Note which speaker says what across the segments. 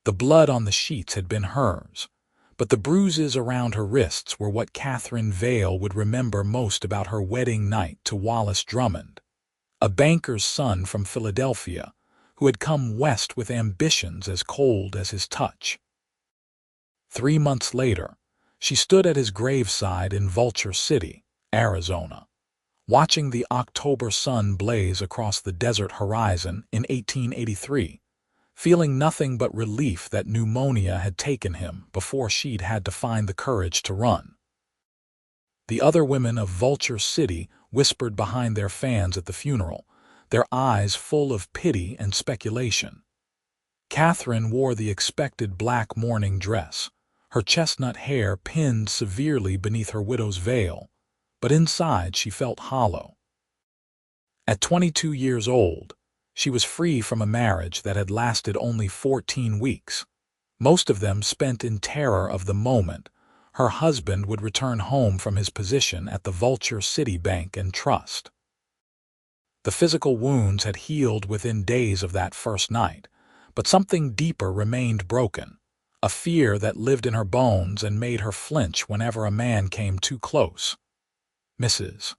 Speaker 1: The blood on the sheets had been hers, but the bruises around her wrists were what Catherine Vale would remember most about her wedding night to Wallace Drummond, a banker's son from Philadelphia who had come west with ambitions as cold as his touch. 3 months later, she stood at his graveside in Vulture City, Arizona, watching the October sun blaze across the desert horizon in 1883, feeling nothing but relief that pneumonia had taken him before she'd had to find the courage to run. The other women of Vulture City whispered behind their fans at the funeral, their eyes full of pity and speculation. Catherine wore the expected black mourning dress, her chestnut hair pinned severely beneath her widow's veil, but inside she felt hollow. At 22 years old, she was free from a marriage that had lasted only 14 weeks, most of them spent in terror of the moment her husband would return home from his position at the Vulture City Bank and Trust. The physical wounds had healed within days of that first night, but something deeper remained broken, a fear that lived in her bones and made her flinch whenever a man came too close. "Mrs.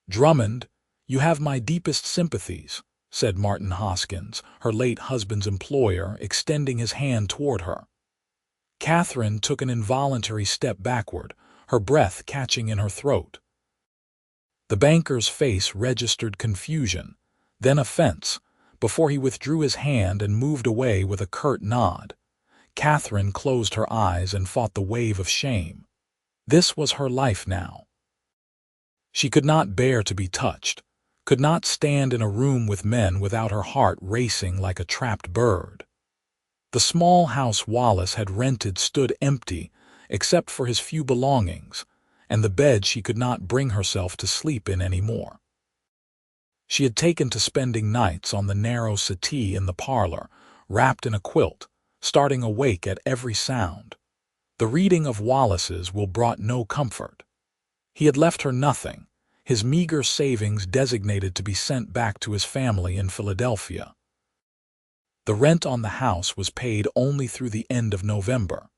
Speaker 1: Drummond, you have my deepest sympathies," said Martin Hoskins, her late husband's employer, extending his hand toward her. Catherine took an involuntary step backward, her breath catching in her throat. The banker's face registered confusion, then offense, before he withdrew his hand and moved away with a curt nod. Catherine closed her eyes and fought the wave of shame. This was her life now. She could not bear to be touched, could not stand in a room with men without her heart racing like a trapped bird. The small house Wallace had rented stood empty except for his few belongings, and the bed she could not bring herself to sleep in anymore. She had taken to spending nights on the narrow settee in the parlor, wrapped in a quilt, starting awake at every sound. The reading of Wallace's will brought no comfort. He had left her nothing, his meager savings designated to be sent back to his family in Philadelphia. The rent on the house was paid only through the end of November.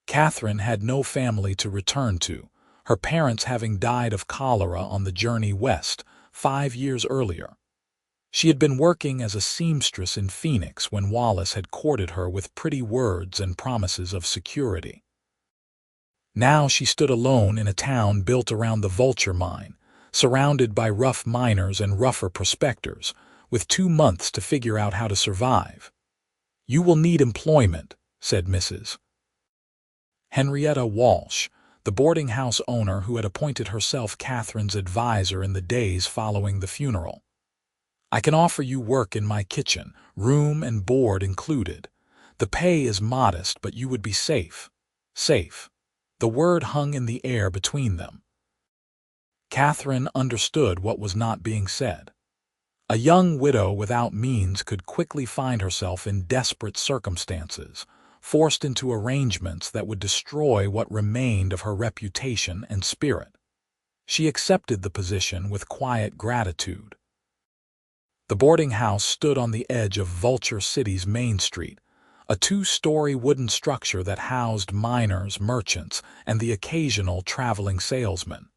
Speaker 1: Catherine had no family to return to, her parents having died of cholera on the journey west 5 years earlier. She had been working as a seamstress in Phoenix when Wallace had courted her with pretty words and promises of security. Now she stood alone in a town built around the Vulture mine, surrounded by rough miners and rougher prospectors, with 2 months to figure out how to survive. "You will need employment," said Mrs. Henrietta Walsh, the boarding house owner who had appointed herself Catherine's advisor in the days following the funeral. "I can offer you work in my kitchen, room and board included. The pay is modest, but you would be safe." Safe. The word hung in the air between them. Catherine understood what was not being said. A young widow without means could quickly find herself in desperate circumstances, forced into arrangements that would destroy what remained of her reputation and spirit. She accepted the position with quiet gratitude. The boarding house stood on the edge of Vulture City's Main Street, a 2-story wooden structure that housed miners, merchants, and the occasional traveling salesman.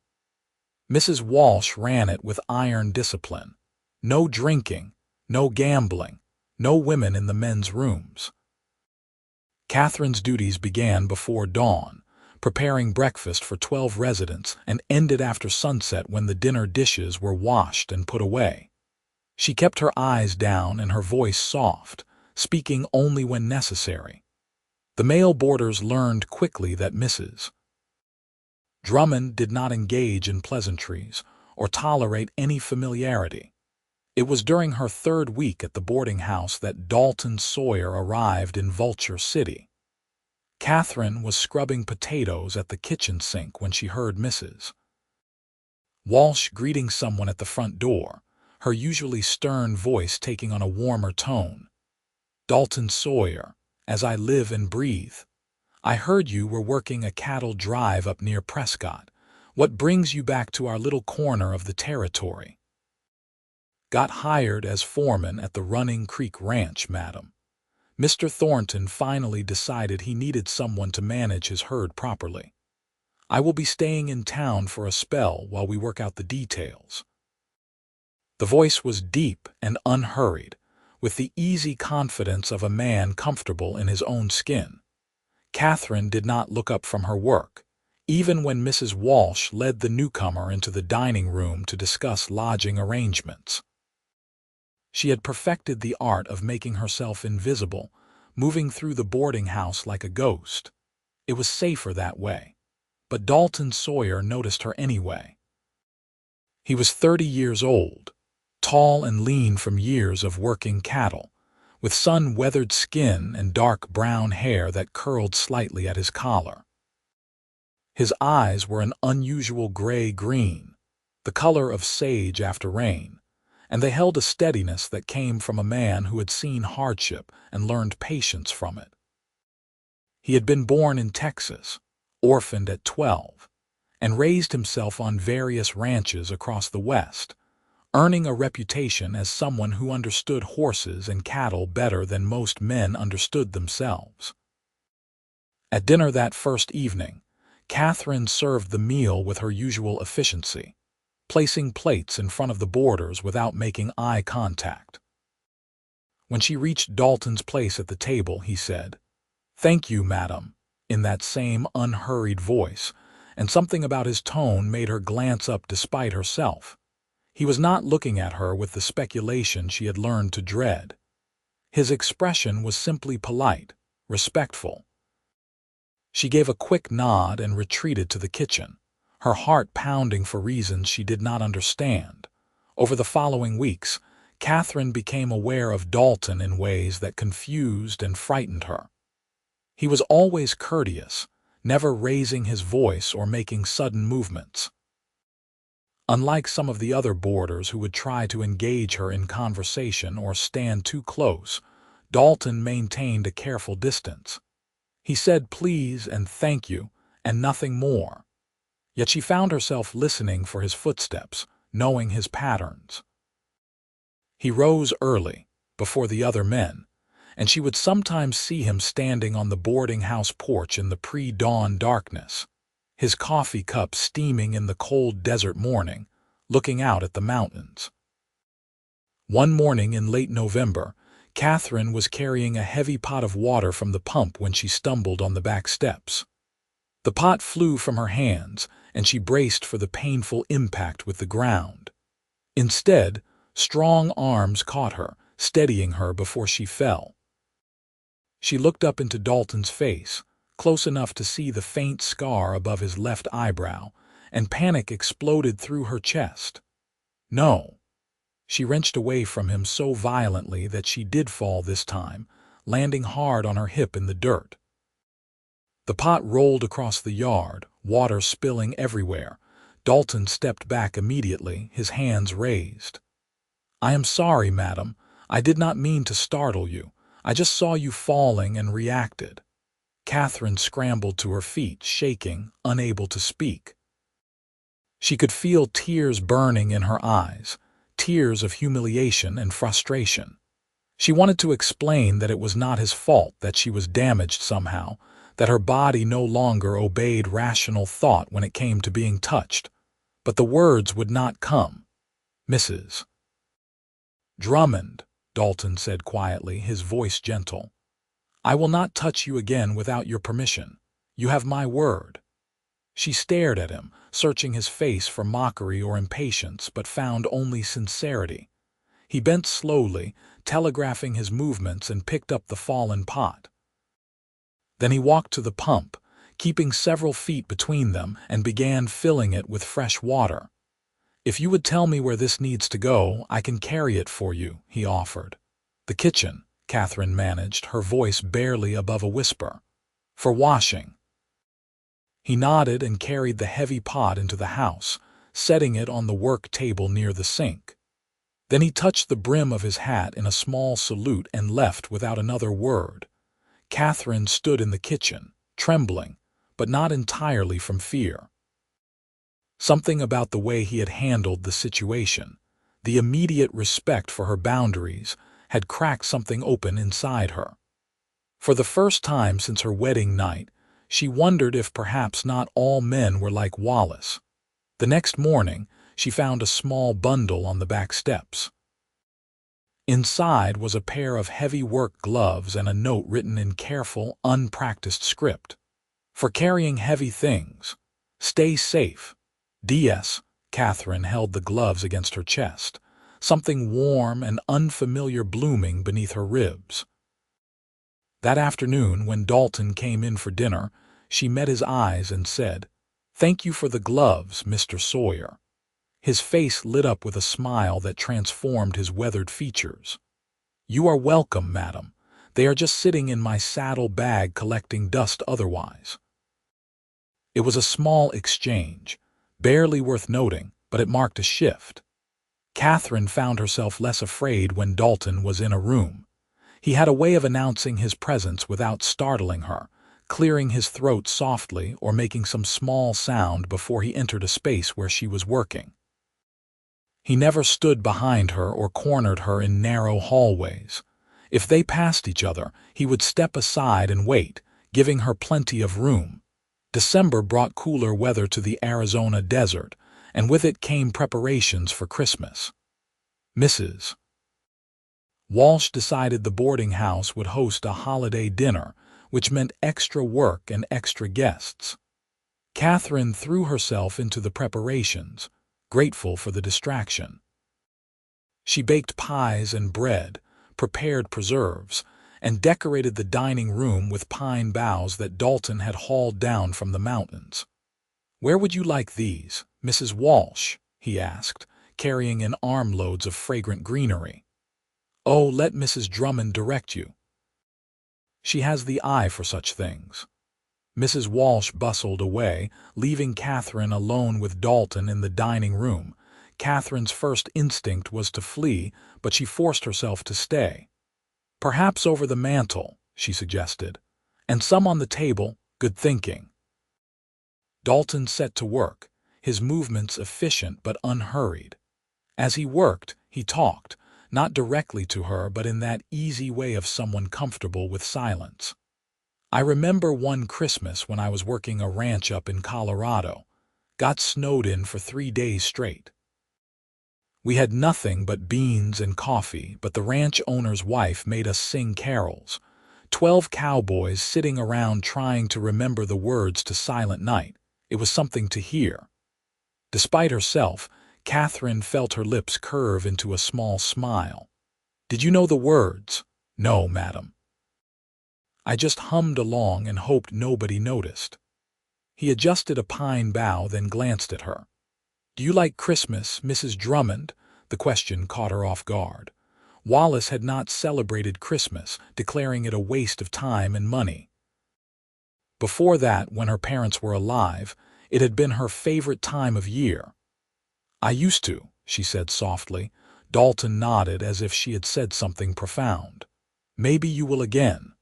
Speaker 1: Mrs. Walsh ran it with iron discipline. No drinking, no gambling, no women in the men's rooms. Catherine's duties began before dawn, preparing breakfast for 12 residents, and ended after sunset when the dinner dishes were washed and put away. She kept her eyes down and her voice soft, speaking only when necessary. The male boarders learned quickly that Mrs. Drummond did not engage in pleasantries or tolerate any familiarity. It was during her 3rd week at the boarding house that Dalton Sawyer arrived in Vulture City. Catherine was scrubbing potatoes at the kitchen sink when she heard Mrs. Walsh greeting someone at the front door, her usually stern voice taking on a warmer tone. "Dalton Sawyer, as I live and breathe. I heard you were working a cattle drive up near Prescott. What brings you back to our little corner of the territory?" "Got hired as foreman at the Running Creek Ranch, madam. Mr. Thornton finally decided he needed someone to manage his herd properly. I will be staying in town for a spell while we work out the details. The voice was deep and unhurried, with the easy confidence of a man comfortable in his own skin. Catherine did not look up from her work, even when Mrs. Walsh led the newcomer into the dining room to discuss lodging arrangements. She had perfected the art of making herself invisible, moving through the boarding house like a ghost. It was safer that way, but Dalton Sawyer noticed her anyway. He was 30 years old, tall and lean from years of working cattle, with sun-weathered skin and dark brown hair that curled slightly at his collar. His eyes were an unusual gray-green, the color of sage after rain, and they held a steadiness that came from a man who had seen hardship and learned patience from it. He had been born in Texas, orphaned at 12, and raised himself on various ranches across the West, earning a reputation as someone who understood horses and cattle better than most men understood themselves. At dinner that first evening, Catherine served the meal with her usual efficiency, placing plates in front of the boarders without making eye contact. When she reached Dalton's place at the table, he said, "Thank you, madam," in that same unhurried voice, and something about his tone made her glance up despite herself. He was not looking at her with the speculation she had learned to dread. His expression was simply polite, respectful. She gave a quick nod and retreated to the kitchen, her heart pounding for reasons she did not understand. Over the following weeks, Catherine became aware of Dalton in ways that confused and frightened her. He was always courteous, never raising his voice or making sudden movements. Unlike some of the other boarders who would try to engage her in conversation or stand too close, Dalton maintained a careful distance. He said please and thank you, and nothing more. Yet she found herself listening for his footsteps, knowing his patterns. He rose early, before the other men, and she would sometimes see him standing on the boarding house porch in the pre-dawn darkness, his coffee cup steaming in the cold desert morning, looking out at the mountains. One morning in late November, Catherine was carrying a heavy pot of water from the pump when she stumbled on the back steps. The pot flew from her hands, and she braced for the painful impact with the ground. Instead, strong arms caught her, steadying her before she fell. She looked up into Dalton's face, close enough to see the faint scar above his left eyebrow, and panic exploded through her chest. No. She wrenched away from him so violently that she did fall this time, landing hard on her hip in the dirt. The pot rolled across the yard, water spilling everywhere. Dalton stepped back immediately, his hands raised. "I am sorry, madam. I did not mean to startle you. I just saw you falling and reacted." Catherine scrambled to her feet, shaking, unable to speak. She could feel tears burning in her eyes, tears of humiliation and frustration. She wanted to explain that it was not his fault, that she was damaged somehow, that her body no longer obeyed rational thought when it came to being touched. But the words would not come. "Mrs. Drummond," Dalton said quietly, his voice gentle, "I will not touch you again without your permission. You have my word." She stared at him, searching his face for mockery or impatience, but found only sincerity. He bent slowly, telegraphing his movements, and picked up the fallen pot. Then he walked to the pump, keeping several feet between them, and began filling it with fresh water. "If you would tell me where this needs to go, I can carry it for you," he offered. "The kitchen," Catherine managed, her voice barely above a whisper. "For washing." He nodded and carried the heavy pot into the house, setting it on the work table near the sink. Then he touched the brim of his hat in a small salute and left without another word. Catherine stood in the kitchen, trembling, but not entirely from fear. Something about the way he had handled the situation, the immediate respect for her boundaries, had cracked something open inside her. For the first time since her wedding night, she wondered if perhaps not all men were like Wallace. The next morning, she found a small bundle on the back steps. Inside was a pair of heavy work gloves and a note written in careful, unpracticed script. For carrying heavy things. Stay safe. D.S. Catherine held the gloves against her chest, something warm and unfamiliar blooming beneath her ribs. That afternoon, when Dalton came in for dinner, she met his eyes and said, "Thank you for the gloves, Mr. Sawyer." His face lit up with a smile that transformed his weathered features. "You are welcome, madam. They are just sitting in my saddle bag collecting dust otherwise." It was a small exchange, barely worth noting, but it marked a shift. Catherine found herself less afraid when Dalton was in a room. He had a way of announcing his presence without startling her, clearing his throat softly or making some small sound before he entered a space where she was working. He never stood behind her or cornered her in narrow hallways. If they passed each other, he would step aside and wait, giving her plenty of room. December brought cooler weather to the Arizona desert, and with it came preparations for Christmas. Mrs. Walsh decided the boarding house would host a holiday dinner, which meant extra work and extra guests. Catherine threw herself into the preparations, grateful for the distraction. She baked pies and bread, prepared preserves, and decorated the dining room with pine boughs that Dalton had hauled down from the mountains. "Where would you like these, Mrs. Walsh?" he asked, carrying in armloads of fragrant greenery. "Oh, let Mrs. Drummond direct you. She has the eye for such things." Mrs. Walsh bustled away, leaving Catherine alone with Dalton in the dining room. Catherine's first instinct was to flee, but she forced herself to stay. "Perhaps over the mantel," she suggested. "And some on the table, good thinking." Dalton set to work, his movements efficient but unhurried. As he worked, he talked, not directly to her but in that easy way of someone comfortable with silence. "I remember one Christmas when I was working a ranch up in Colorado. Got snowed in for 3 days straight. We had nothing but beans and coffee, but the ranch owner's wife made us sing carols. 12 cowboys sitting around trying to remember the words to Silent Night. It was something to hear." Despite herself, Catherine felt her lips curve into a small smile. "Did you know the words?" "No, madam. I just hummed along and hoped nobody noticed." He adjusted a pine bough, then glanced at her. "Do you like Christmas, Mrs. Drummond?" The question caught her off guard. Wallace had not celebrated Christmas, declaring it a waste of time and money. Before that, when her parents were alive, it had been her favorite time of year. "I used to," she said softly. Dalton nodded as if she had said something profound. "Maybe you will again."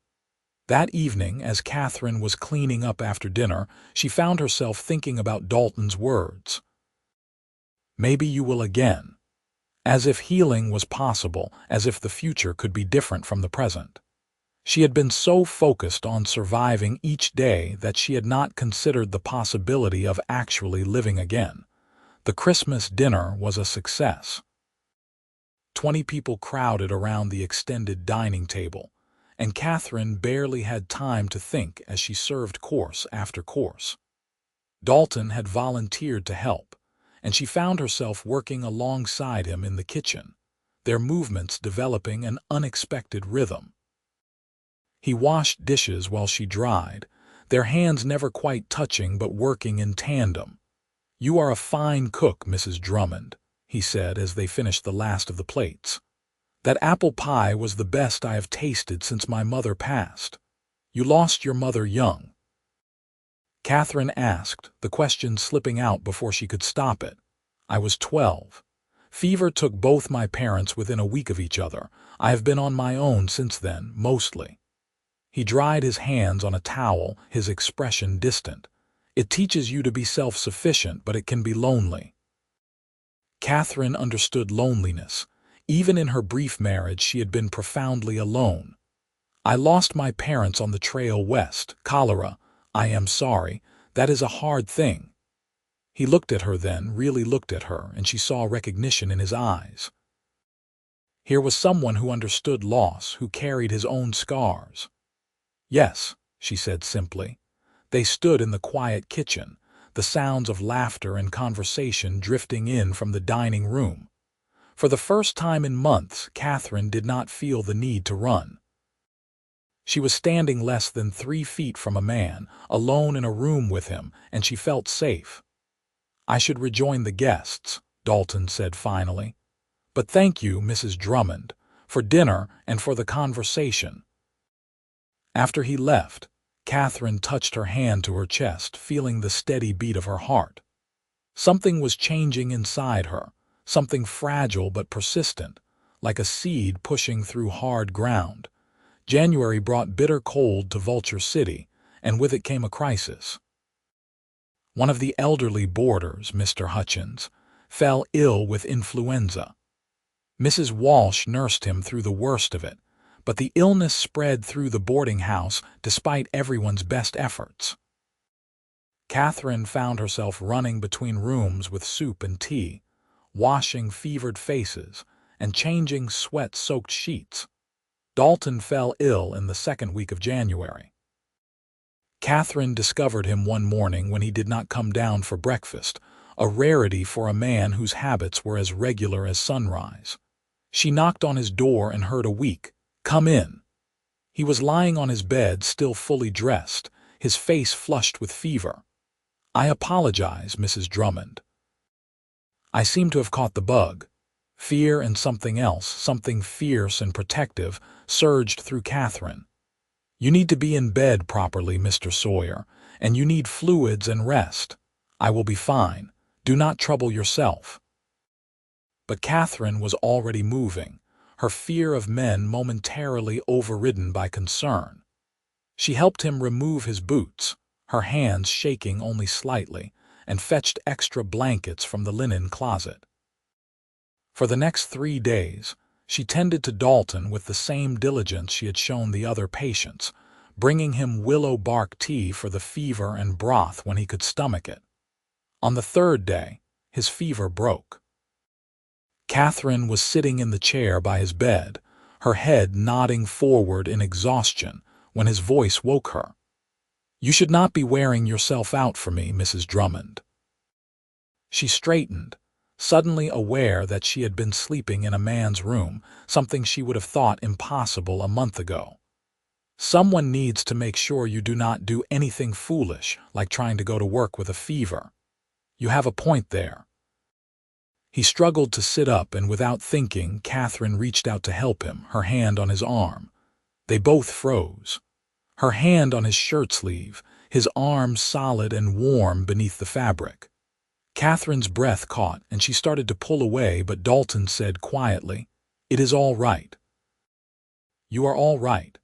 Speaker 1: That evening, as Catherine was cleaning up after dinner, she found herself thinking about Dalton's words. "Maybe you will again." As if healing was possible, as if the future could be different from the present. She had been so focused on surviving each day that she had not considered the possibility of actually living again. The Christmas dinner was a success. 20 people crowded around the extended dining table, and Catherine barely had time to think as she served course after course. Dalton had volunteered to help, and she found herself working alongside him in the kitchen, their movements developing an unexpected rhythm. He washed dishes while she dried, their hands never quite touching but working in tandem. "You are a fine cook, Mrs. Drummond," he said as they finished the last of the plates. "That apple pie was the best I have tasted since my mother passed. You lost your mother young?" Catherine asked, the question slipping out before she could stop it. "I was 12. Fever took both my parents within a week of each other. I have been on my own since then, mostly." He dried his hands on a towel, his expression distant. "It teaches you to be self-sufficient, but it can be lonely." Catherine understood loneliness. Even in her brief marriage, she had been profoundly alone. I lost my parents on the trail west, cholera. I am sorry. That is a hard thing. He looked at her then, really looked at her, and she saw recognition in his eyes. Here was someone who understood loss, who carried his own scars. Yes, she said simply. They stood in the quiet kitchen, the sounds of laughter and conversation drifting in from the dining room. For the first time in months, Catherine did not feel the need to run. She was standing less than 3 feet from a man, alone in a room with him, and she felt safe. I should rejoin the guests, Dalton said finally. But thank you, Mrs. Drummond, for dinner and for the conversation. After he left, Catherine touched her hand to her chest, feeling the steady beat of her heart. Something was changing inside her, something fragile but persistent, like a seed pushing through hard ground. January brought bitter cold to Vulture City, and with it came a crisis. One of the elderly boarders, Mr. Hutchins, fell ill with influenza. Mrs. Walsh nursed him through the worst of it, but the illness spread through the boarding house despite everyone's best efforts. Catherine found herself running between rooms with soup and tea, washing fevered faces, and changing sweat-soaked sheets. Dalton fell ill in the second week of January. Catherine discovered him one morning when he did not come down for breakfast, a rarity for a man whose habits were as regular as sunrise. She knocked on his door and heard a weak, "Come in." He was lying on his bed, still fully dressed, his face flushed with fever. "I apologize, Mrs. Drummond. I seem to have caught the bug." Fear and something else, something fierce and protective, surged through Catherine. "You need to be in bed properly, Mr. Sawyer, and you need fluids and rest. I will be fine. Do not trouble yourself." But Catherine was already moving, her fear of men momentarily overridden by concern. She helped him remove his boots, her hands shaking only slightly, and fetched extra blankets from the linen closet. For the next 3 days, she tended to Dalton with the same diligence she had shown the other patients, bringing him willow bark tea for the fever and broth when he could stomach it. On the 3rd day, his fever broke. Catherine was sitting in the chair by his bed, her head nodding forward in exhaustion, when his voice woke her. "You should not be wearing yourself out for me, Mrs. Drummond." She straightened, suddenly aware that she had been sleeping in a man's room, something she would have thought impossible a month ago. "Someone needs to make sure you do not do anything foolish, like trying to go to work with a fever. You have a point there." He struggled to sit up, and without thinking, Catherine reached out to help him, her hand on his arm. They both froze. Her hand on his shirt sleeve, his arm solid and warm beneath the fabric. Catherine's breath caught, and she started to pull away, but Dalton said quietly, "It is all right. You are all right."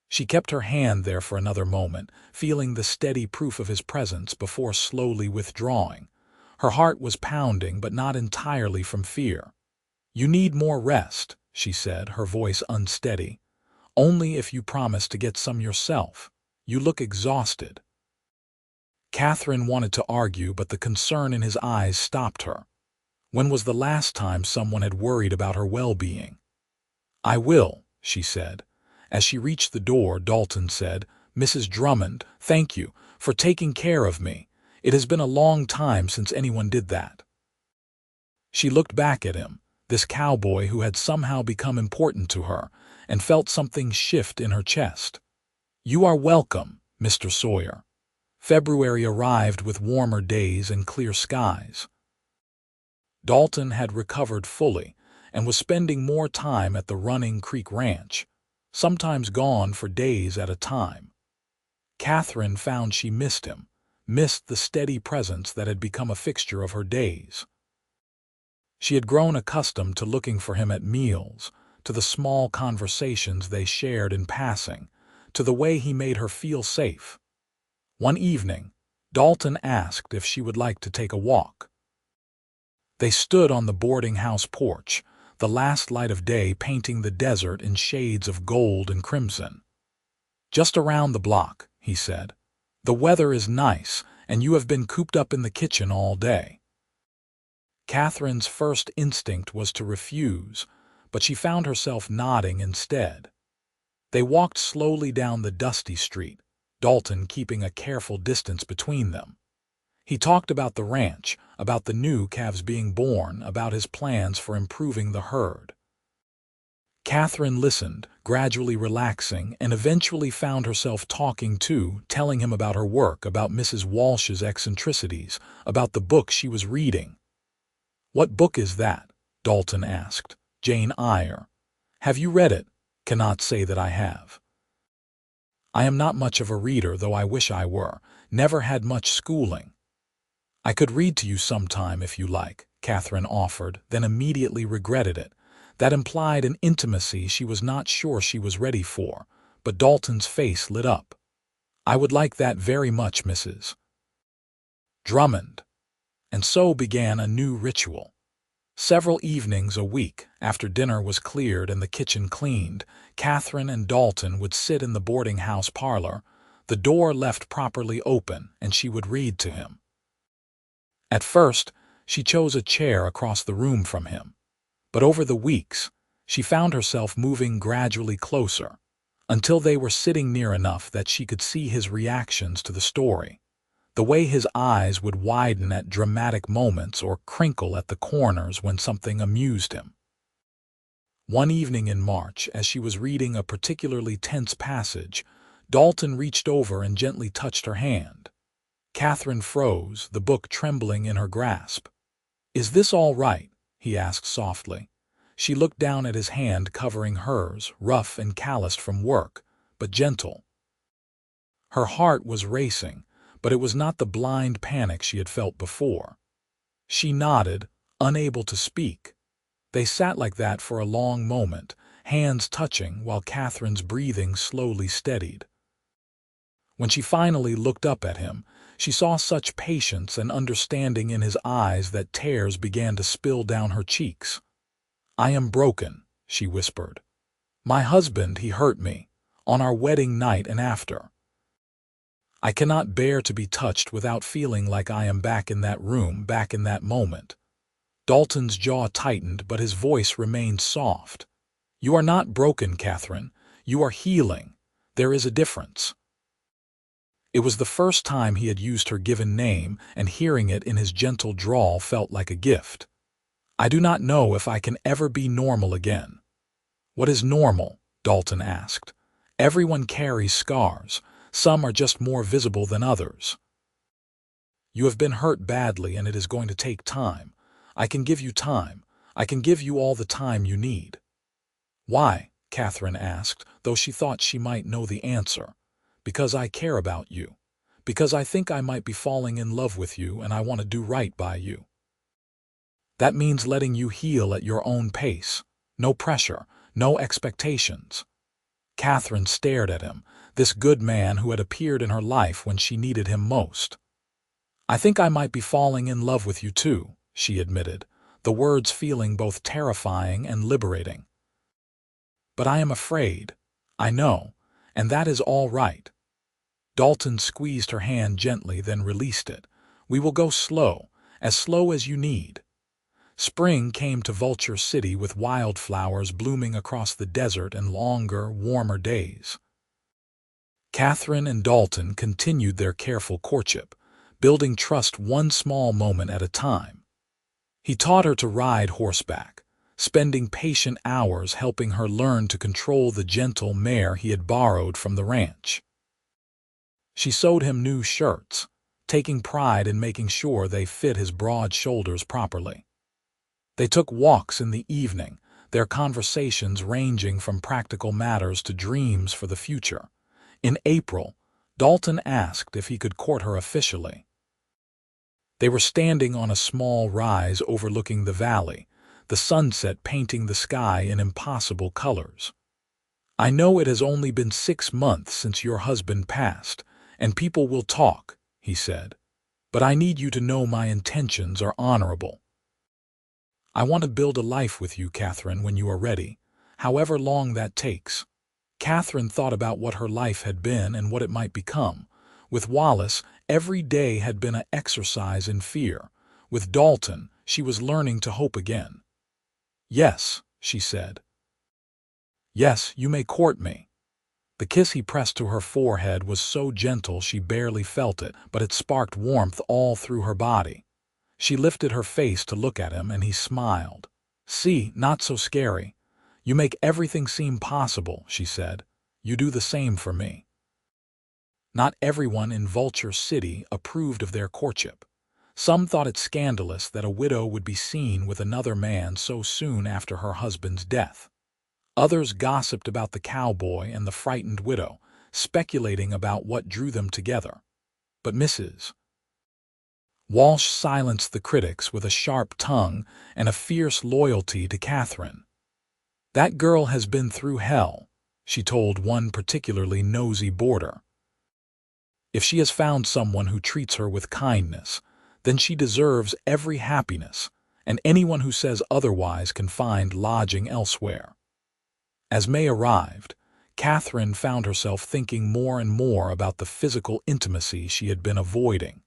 Speaker 1: She kept her hand there for another moment, feeling the steady proof of his presence before slowly withdrawing. Her heart was pounding, but not entirely from fear. "You need more rest," she said, her voice unsteady. "Only if you promise to get some yourself. You look exhausted." Catherine wanted to argue, but the concern in his eyes stopped her. When was the last time someone had worried about her well-being? "I will," she said. As she reached the door, Dalton said, "Mrs. Drummond, thank you for taking care of me. It has been a long time since anyone did that." She looked back at him, this cowboy who had somehow become important to her, and felt something shift in her chest. "You are welcome, Mr. Sawyer." February arrived with warmer days and clear skies. Dalton had recovered fully and was spending more time at the Running Creek Ranch, sometimes gone for days at a time. Catherine found she missed him, missed the steady presence that had become a fixture of her days. She had grown accustomed to looking for him at meals, to the small conversations they shared in passing, to the way he made her feel safe. One evening, Dalton asked if she would like to take a walk. They stood on the boarding house porch, the last light of day painting the desert in shades of gold and crimson. "Just around the block," he said. "The weather is nice, and you have been cooped up in the kitchen all day." Catherine's first instinct was to refuse, but she found herself nodding instead. They walked slowly down the dusty street, Dalton keeping a careful distance between them. He talked about the ranch, about the new calves being born, about his plans for improving the herd. Catherine listened, gradually relaxing, and eventually found herself talking too, telling him about her work, about Mrs. Walsh's eccentricities, about the book she was reading. "What book is that?" Dalton asked. "Jane Eyre. Have you read it?" "Cannot say that I have. I am not much of a reader, though I wish I were. Never had much schooling." "I could read to you sometime if you like," Catherine offered, then immediately regretted it. That implied an intimacy she was not sure she was ready for, but Dalton's face lit up. "I would like that very much, Mrs. Drummond." And so began a new ritual. Several evenings a week, after dinner was cleared and the kitchen cleaned, Catherine and Dalton would sit in the boarding house parlor, the door left properly open, and she would read to him. At first, she chose a chair across the room from him, but over the weeks, she found herself moving gradually closer, until they were sitting near enough that she could see his reactions to the story, the way his eyes would widen at dramatic moments or crinkle at the corners when something amused him. One evening in March, as she was reading a particularly tense passage, Dalton reached over and gently touched her hand. Catherine froze, the book trembling in her grasp. "Is this all right?" he asked softly. She looked down at his hand covering hers, rough and calloused from work, but gentle. Her heart was racing, but it was not the blind panic she had felt before. She nodded, unable to speak. They sat like that for a long moment, hands touching while Catherine's breathing slowly steadied. When she finally looked up at him, she saw such patience and understanding in his eyes that tears began to spill down her cheeks. "I am broken," she whispered. "My husband, he hurt me, on our wedding night and after. I cannot bear to be touched without feeling like I am back in that room, back in that moment." Dalton's jaw tightened, but his voice remained soft. "You are not broken, Catherine. You are healing. There is a difference." It was the first time he had used her given name, and hearing it in his gentle drawl felt like a gift. "I do not know if I can ever be normal again." "What is normal?" Dalton asked. "Everyone carries scars. Some are just more visible than others. You have been hurt badly, and it is going to take time. I can give you time. I can give you all the time you need." "Why?" Catherine asked, though she thought she might know the answer. "Because I care about you. Because I think I might be falling in love with you, and I want to do right by you. That means letting you heal at your own pace. No pressure, no expectations." Catherine stared at him, this good man who had appeared in her life when she needed him most. "I think I might be falling in love with you too," she admitted, the words feeling both terrifying and liberating. "But I am afraid. I know, and that is all right." Dalton squeezed her hand gently, then released it. "We will go slow as you need." Spring came to Vulture City with wildflowers blooming across the desert and longer, warmer days. Catherine and Dalton continued their careful courtship, building trust one small moment at a time. He taught her to ride horseback, spending patient hours helping her learn to control the gentle mare he had borrowed from the ranch. She sewed him new shirts, taking pride in making sure they fit his broad shoulders properly. They took walks in the evening, their conversations ranging from practical matters to dreams for the future. In April, Dalton asked if he could court her officially. They were standing on a small rise overlooking the valley, the sunset painting the sky in impossible colors. "I know it has only been 6 months since your husband passed, and people will talk," he said. "But I need you to know my intentions are honorable. I want to build a life with you, Catherine, when you are ready, however long that takes." Catherine thought about what her life had been and what it might become. With Wallace, every day had been an exercise in fear. With Dalton, she was learning to hope again. "Yes," she said. "Yes, you may court me." The kiss he pressed to her forehead was so gentle she barely felt it, but it sparked warmth all through her body. She lifted her face to look at him, and he smiled. "See, not so scary. You make everything seem possible," she said. "You do the same for me." Not everyone in Vulture City approved of their courtship. Some thought it scandalous that a widow would be seen with another man so soon after her husband's death. Others gossiped about the cowboy and the frightened widow, speculating about what drew them together. But Mrs. Walsh silenced the critics with a sharp tongue and a fierce loyalty to Catherine. "That girl has been through hell," she told one particularly nosy boarder. "If she has found someone who treats her with kindness, then she deserves every happiness, and anyone who says otherwise can find lodging elsewhere." As May arrived, Catherine found herself thinking more and more about the physical intimacy she had been avoiding.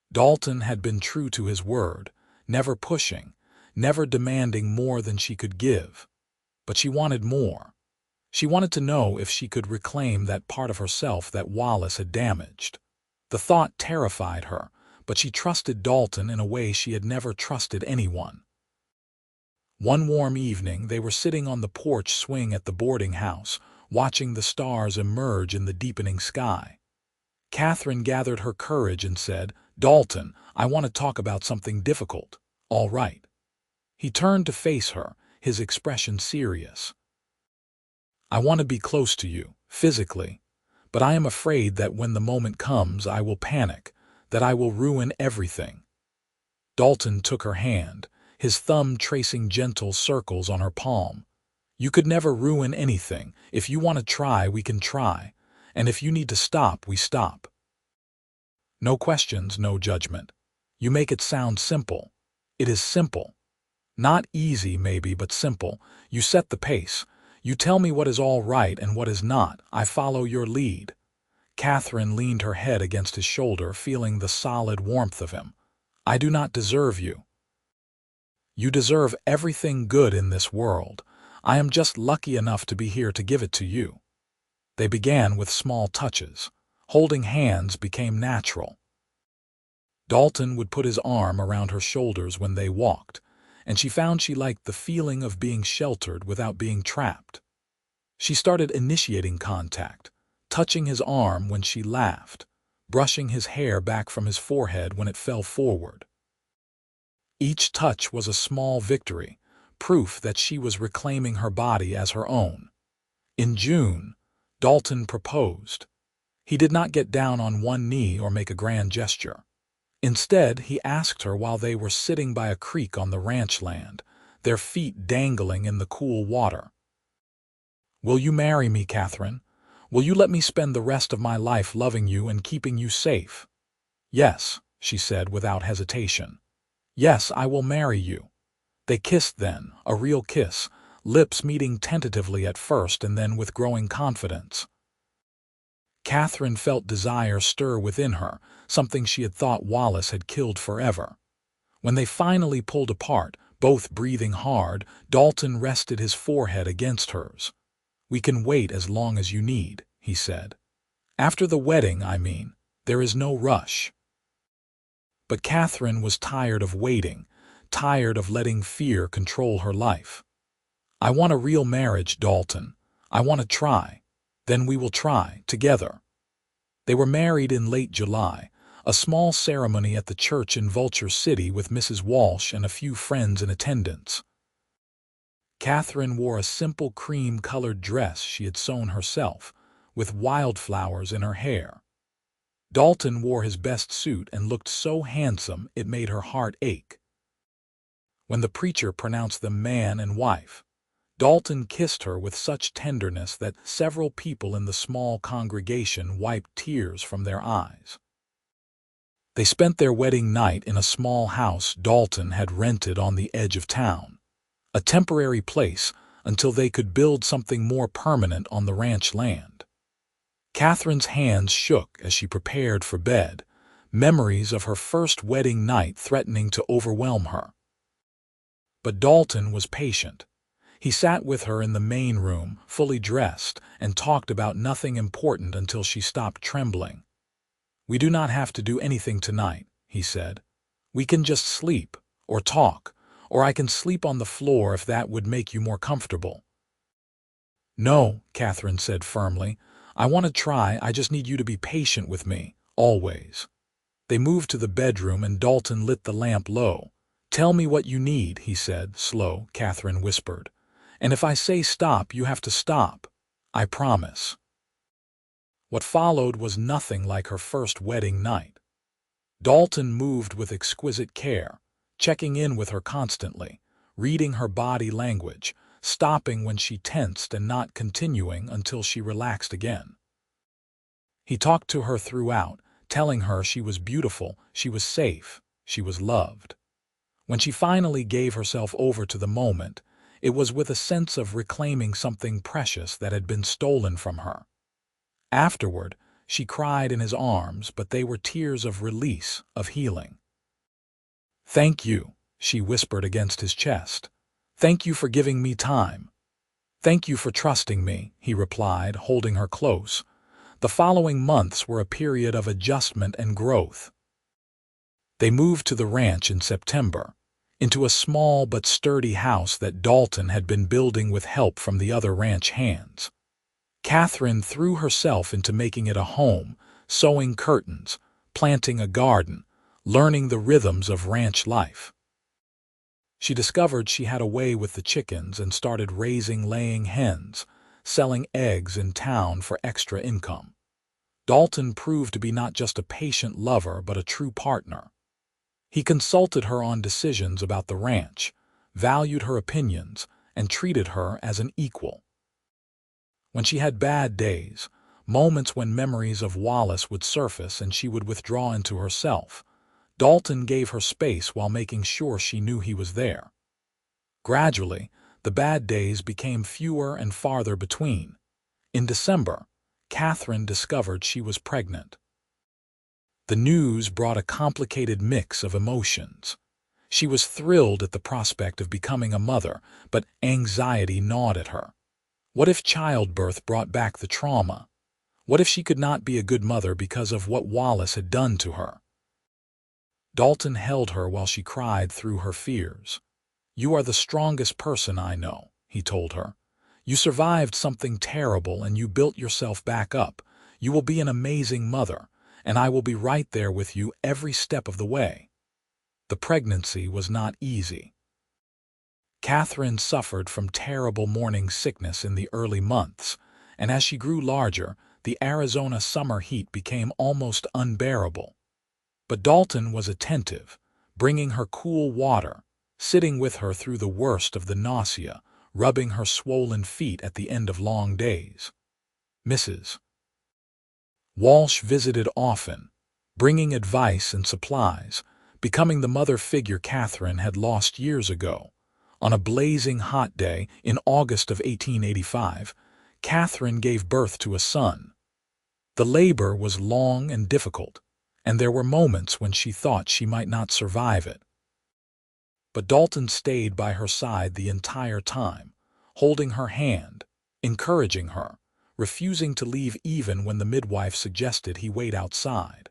Speaker 1: Dalton had been true to his word, never pushing, never demanding more than she could give. But she wanted more. She wanted to know if she could reclaim that part of herself that Wallace had damaged. The thought terrified her, but she trusted Dalton in a way she had never trusted anyone. One warm evening, they were sitting on the porch swing at the boarding house, watching the stars emerge in the deepening sky. Catherine gathered her courage and said, "Dalton, I want to talk about something difficult." "All right." He turned to face her, his expression serious. "I want to be close to you, physically, but I am afraid that when the moment comes I will panic, that I will ruin everything." Dalton took her hand, his thumb tracing gentle circles on her palm. "You could never ruin anything. If you want to try, we can try. And if you need to stop, we stop. No questions, no judgment. You make it sound simple. It is simple. Not easy, maybe, but simple. You set the pace. You tell me what is all right and what is not. I follow your lead." Catherine leaned her head against his shoulder, feeling the solid warmth of him. "I do not deserve you. You deserve everything good in this world. I am just lucky enough to be here to give it to you." They began with small touches. Holding hands became natural. Dalton would put his arm around her shoulders when they walked, and she found she liked the feeling of being sheltered without being trapped. She started initiating contact, touching his arm when she laughed, brushing his hair back from his forehead when it fell forward. Each touch was a small victory, proof that she was reclaiming her body as her own. In June, Dalton proposed. He did not get down on one knee or make a grand gesture. Instead, he asked her while they were sitting by a creek on the ranch land, their feet dangling in the cool water. "Will you marry me, Catherine? Will you let me spend the rest of my life loving you and keeping you safe?" "Yes," she said without hesitation. "Yes, I will marry you." They kissed then, a real kiss, lips meeting tentatively at first and then with growing confidence. Catherine felt desire stir within her, something she had thought Wallace had killed forever. When they finally pulled apart, both breathing hard, Dalton rested his forehead against hers. "We can wait as long as you need," he said. "After the wedding, I mean. There is no rush." But Catherine was tired of waiting, tired of letting fear control her life. "I want a real marriage, Dalton. I want to try. Then we will try, together." They were married in late July, a small ceremony at the church in Vulture City with Mrs. Walsh and a few friends in attendance. Catherine wore a simple cream-colored dress she had sewn herself, with wildflowers in her hair. Dalton wore his best suit and looked so handsome it made her heart ache. When the preacher pronounced them man and wife, Dalton kissed her with such tenderness that several people in the small congregation wiped tears from their eyes. They spent their wedding night in a small house Dalton had rented on the edge of town. A temporary place until they could build something more permanent on the ranch land. Catherine's hands shook as she prepared for bed, memories of her first wedding night threatening to overwhelm her. But Dalton was patient. He sat with her in the main room, fully dressed, and talked about nothing important until she stopped trembling. "We do not have to do anything tonight," he said. "We can just sleep, or talk, or I can sleep on the floor if that would make you more comfortable." "No," Catherine said firmly. "I want to try, I just need you to be patient with me, always." They moved to the bedroom and Dalton lit the lamp low. "Tell me what you need," he said, slow, Catherine whispered. "And if I say stop, you have to stop. I promise." What followed was nothing like her first wedding night. Dalton moved with exquisite care, checking in with her constantly, reading her body language, stopping when she tensed and not continuing until she relaxed again. He talked to her throughout, telling her she was beautiful, she was safe, she was loved. When she finally gave herself over to the moment, it was with a sense of reclaiming something precious that had been stolen from her. Afterward, she cried in his arms, but they were tears of release, of healing. "Thank you," she whispered against his chest. "Thank you for giving me time." "Thank you for trusting me," he replied, holding her close. The following months were a period of adjustment and growth. They moved to the ranch in September, into a small but sturdy house that Dalton had been building with help from the other ranch hands. Catherine threw herself into making it a home, sewing curtains, planting a garden, learning the rhythms of ranch life. She discovered she had a way with the chickens and started raising laying hens, selling eggs in town for extra income. Dalton proved to be not just a patient lover but a true partner. He consulted her on decisions about the ranch, valued her opinions, and treated her as an equal. When she had bad days, moments when memories of Wallace would surface and she would withdraw into herself, Dalton gave her space while making sure she knew he was there. Gradually, the bad days became fewer and farther between. In December, Catherine discovered she was pregnant. The news brought a complicated mix of emotions. She was thrilled at the prospect of becoming a mother, but anxiety gnawed at her. What if childbirth brought back the trauma? What if she could not be a good mother because of what Wallace had done to her? Dalton held her while she cried through her fears. "You are the strongest person I know," he told her. "You survived something terrible and you built yourself back up. You will be an amazing mother, and I will be right there with you every step of the way." The pregnancy was not easy. Catherine suffered from terrible morning sickness in the early months, and as she grew larger, the Arizona summer heat became almost unbearable. But Dalton was attentive, bringing her cool water, sitting with her through the worst of the nausea, rubbing her swollen feet at the end of long days. Mrs. Walsh visited often, bringing advice and supplies, becoming the mother figure Catherine had lost years ago. On a blazing hot day in August of 1885, Catherine gave birth to a son. The labor was long and difficult, and there were moments when she thought she might not survive it. But Dalton stayed by her side the entire time, holding her hand, encouraging her, refusing to leave even when the midwife suggested he wait outside.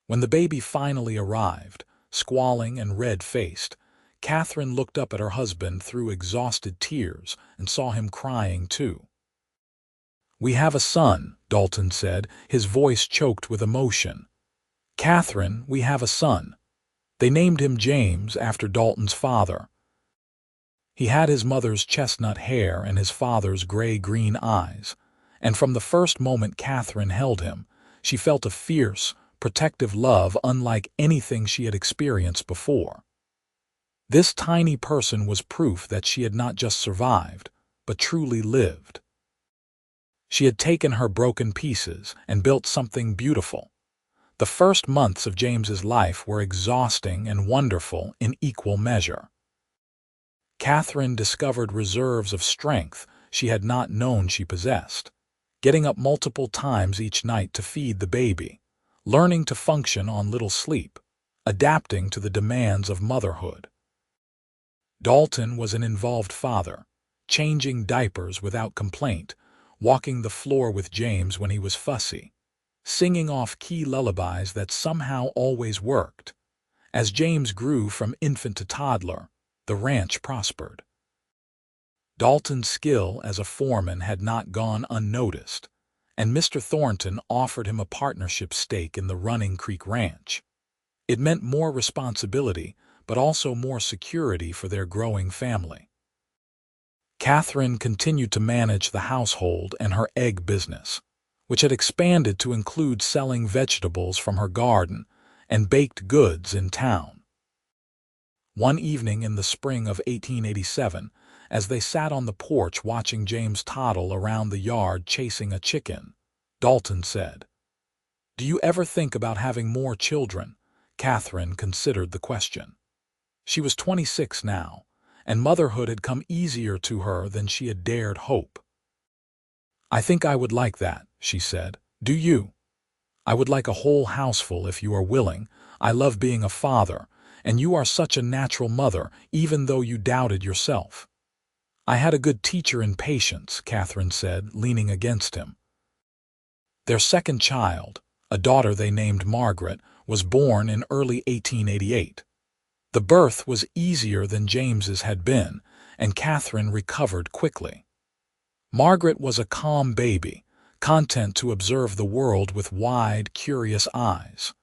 Speaker 1: When the baby finally arrived, squalling and red-faced, Catherine looked up at her husband through exhausted tears and saw him crying too. "We have a son," Dalton said, his voice choked with emotion. "Catherine, we have a son." They named him James after Dalton's father. He had his mother's chestnut hair and his father's gray-green eyes, and from the first moment Catherine held him, she felt a fierce, protective love unlike anything she had experienced before. This tiny person was proof that she had not just survived, but truly lived. She had taken her broken pieces and built something beautiful. The first months of James's life were exhausting and wonderful in equal measure. Catherine discovered reserves of strength she had not known she possessed, getting up multiple times each night to feed the baby, learning to function on little sleep, adapting to the demands of motherhood. Dalton was an involved father, changing diapers without complaint, walking the floor with James when he was fussy, singing off key lullabies that somehow always worked. As James grew from infant to toddler, the ranch prospered. Dalton's skill as a foreman had not gone unnoticed, and Mr. Thornton offered him a partnership stake in the Running Creek Ranch. It meant more responsibility, but also more security for their growing family. Catherine continued to manage the household and her egg business, which had expanded to include selling vegetables from her garden and baked goods in town. One evening in the spring of 1887, as they sat on the porch watching James toddle around the yard chasing a chicken, Dalton said, "Do you ever think about having more children?" Catherine considered the question. She was 26 now, and motherhood had come easier to her than she had dared hope. "I think I would like that," she said. "Do you?" "I would like a whole houseful if you are willing. I love being a father, and you are such a natural mother, even though you doubted yourself." "I had a good teacher in patience," Catherine said, leaning against him. Their second child, a daughter they named Margaret, was born in early 1888. The birth was easier than James's had been, and Catherine recovered quickly. Margaret was a calm baby, content to observe the world with wide, curious eyes.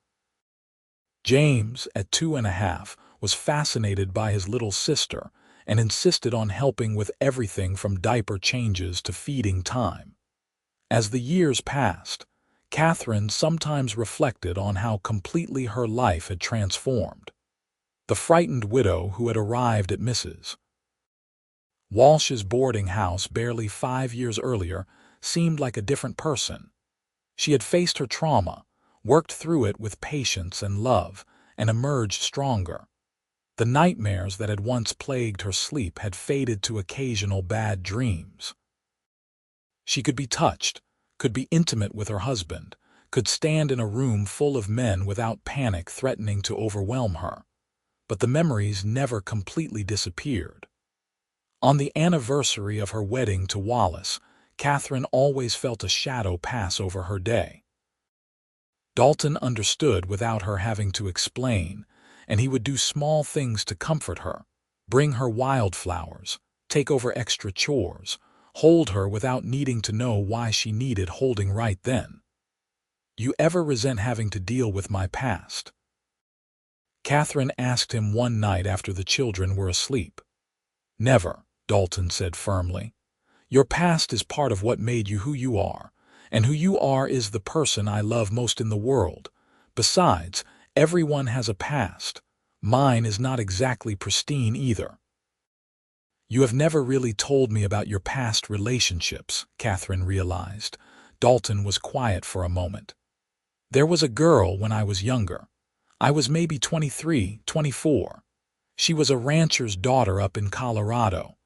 Speaker 1: James, at 2.5, was fascinated by his little sister and insisted on helping with everything from diaper changes to feeding time. As the years passed, Catherine sometimes reflected on how completely her life had transformed. The frightened widow who had arrived at Mrs. Walsh's boarding house barely 5 years earlier seemed like a different person. She had faced her trauma, worked through it with patience and love, and emerged stronger. The nightmares that had once plagued her sleep had faded to occasional bad dreams. She could be touched, could be intimate with her husband, could stand in a room full of men without panic threatening to overwhelm her. But the memories never completely disappeared. On the anniversary of her wedding to Wallace, Catherine always felt a shadow pass over her day. Dalton understood without her having to explain, and he would do small things to comfort her, bring her wildflowers, take over extra chores, hold her without needing to know why she needed holding right then. "You ever resent having to deal with my past?" Catherine asked him one night after the children were asleep. "Never," Dalton said firmly. "Your past is part of what made you who you are, and who you are is the person I love most in the world. Besides, everyone has a past. Mine is not exactly pristine either." "You have never really told me about your past relationships," Catherine realized. Dalton was quiet for a moment. "There was a girl when I was younger. I was maybe 23, 24. She was a rancher's daughter up in Colorado.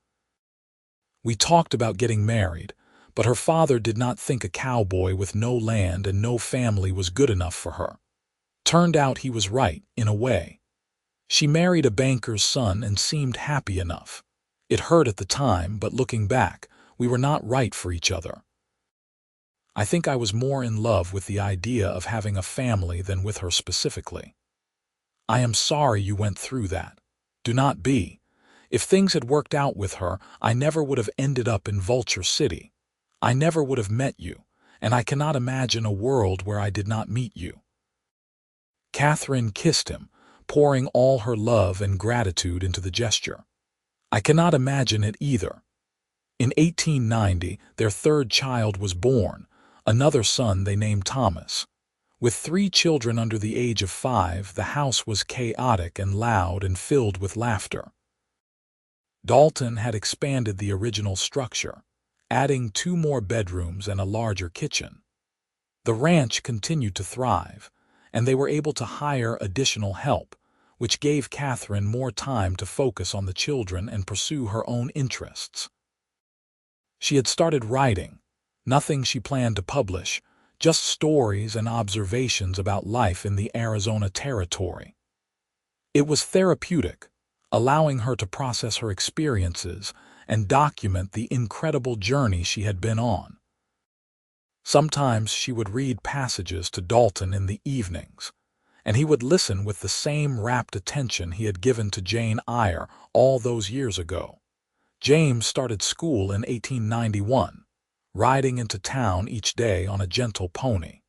Speaker 1: We talked about getting married, but her father did not think a cowboy with no land and no family was good enough for her. Turned out he was right, in a way. She married a banker's son and seemed happy enough. It hurt at the time, but looking back, we were not right for each other. I think I was more in love with the idea of having a family than with her specifically. I am sorry you went through that. Do not be. If things had worked out with her, I never would have ended up in Vulture City. I never would have met you, and I cannot imagine a world where I did not meet you." Catherine kissed him, pouring all her love and gratitude into the gesture. "I cannot imagine it either." In 1890, their third child was born, another son they named Thomas. With 3 children under the age of 5, the house was chaotic and loud and filled with laughter. Dalton had expanded the original structure, adding 2 more bedrooms and a larger kitchen. The ranch continued to thrive, and they were able to hire additional help, which gave Catherine more time to focus on the children and pursue her own interests. She had started writing, nothing she planned to publish, just stories and observations about life in the Arizona Territory. It was therapeutic, allowing her to process her experiences and document the incredible journey she had been on. Sometimes she would read passages to Dalton in the evenings, and he would listen with the same rapt attention he had given to Jane Eyre all those years ago. James started school in 1891, riding into town each day on a gentle pony.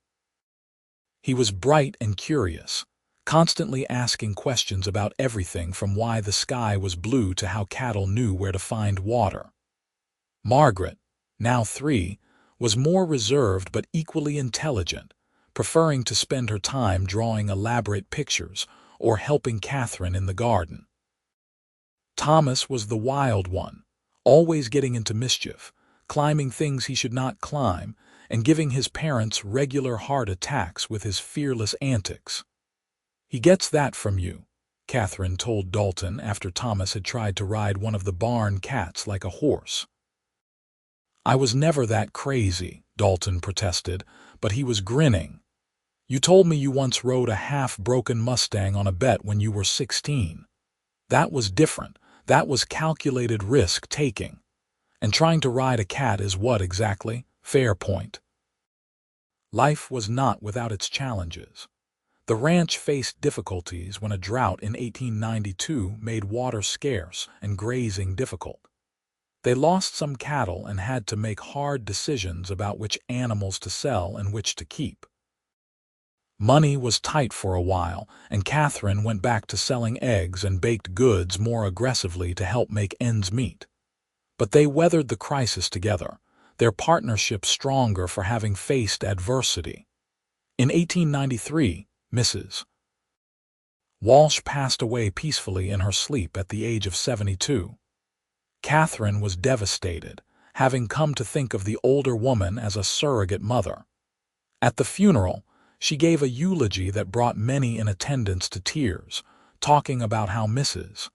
Speaker 1: He was bright and curious, constantly asking questions about everything from why the sky was blue to how cattle knew where to find water. Margaret, now 3, was more reserved but equally intelligent, preferring to spend her time drawing elaborate pictures or helping Catherine in the garden. Thomas was the wild one, always getting into mischief, climbing things he should not climb, and giving his parents regular heart attacks with his fearless antics. "He gets that from you," Catherine told Dalton after Thomas had tried to ride one of the barn cats like a horse. "I was never that crazy," Dalton protested, but he was grinning. "You told me you once rode a half-broken Mustang on a bet when you were 16. That was different. That was calculated risk-taking. And trying to ride a cat is what exactly? Fair point." Life was not without its challenges. The ranch faced difficulties when a drought in 1892 made water scarce and grazing difficult. They lost some cattle and had to make hard decisions about which animals to sell and which to keep. Money was tight for a while, and Catherine went back to selling eggs and baked goods more aggressively to help make ends meet. But they weathered the crisis together, their partnership stronger for having faced adversity. In 1893, Mrs. Walsh passed away peacefully in her sleep at the age of 72. Catherine was devastated, having come to think of the older woman as a surrogate mother. At the funeral, she gave a eulogy that brought many in attendance to tears, talking about how Mrs.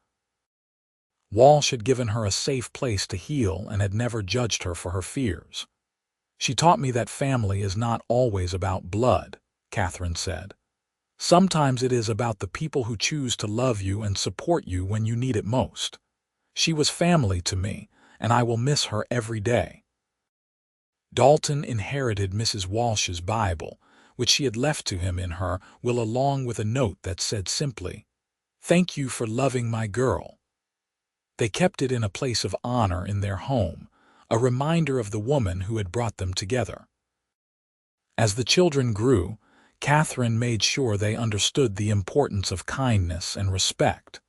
Speaker 1: Walsh had given her a safe place to heal and had never judged her for her fears. "She taught me that family is not always about blood," Catherine said. "Sometimes it is about the people who choose to love you and support you when you need it most. She was family to me, and I will miss her every day." Dalton inherited Mrs. Walsh's Bible, which she had left to him in her will, along with a note that said simply, "Thank you for loving my girl." They kept it in a place of honor in their home, a reminder of the woman who had brought them together. As the children grew, Catherine made sure they understood the importance of kindness and respect.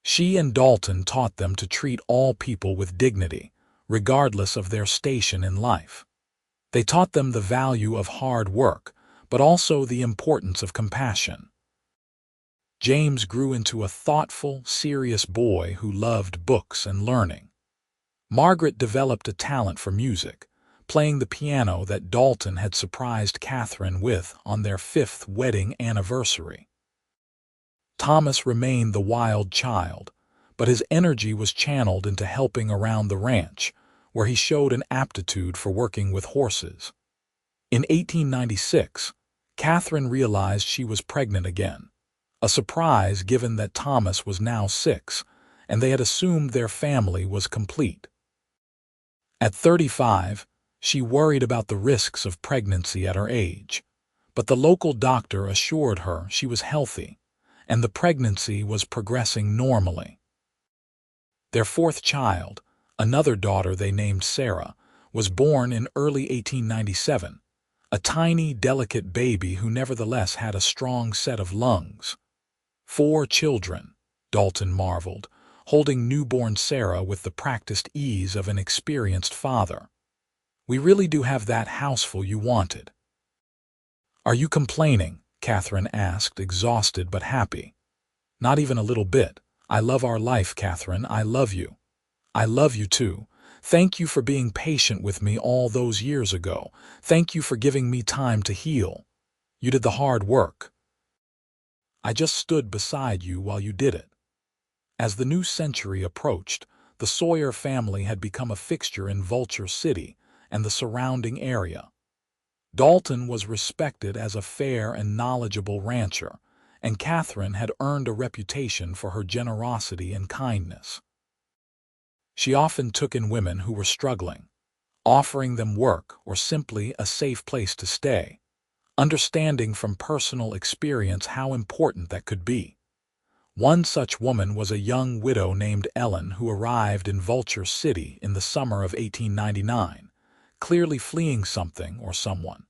Speaker 1: She and Dalton taught them to treat all people with dignity, regardless of their station in life. They taught them the value of hard work, but also the importance of compassion. James grew into a thoughtful, serious boy who loved books and learning. Margaret developed a talent for music, playing the piano that Dalton had surprised Catherine with on their 5th wedding anniversary. Thomas remained the wild child, but his energy was channeled into helping around the ranch, where he showed an aptitude for working with horses. In 1896, Catherine realized she was pregnant again, a surprise given that Thomas was now 6, and they had assumed their family was complete. At 35, she worried about the risks of pregnancy at her age, but the local doctor assured her she was healthy, and the pregnancy was progressing normally. Their 4th child, another daughter they named Sarah, was born in early 1897, a tiny, delicate baby who nevertheless had a strong set of lungs. 4 children, Dalton marveled, holding newborn Sarah with the practiced ease of an experienced father. "We really do have that houseful you wanted." "Are you complaining?" Catherine asked, exhausted but happy. "Not even a little bit. I love our life, Catherine. I love you. I love you too. Thank you for being patient with me all those years ago. Thank you for giving me time to heal. You did the hard work." I just stood beside you while you did it." As the new century approached, the Sawyer family had become a fixture in Vulture City and the surrounding area. Dalton was respected as a fair and knowledgeable rancher, and Catherine had earned a reputation for her generosity and kindness. She often took in women who were struggling, offering them work or simply a safe place to stay, understanding from personal experience how important that could be. One such woman was a young widow named Ellen who arrived in Vulture City in the summer of 1899, clearly fleeing something or someone.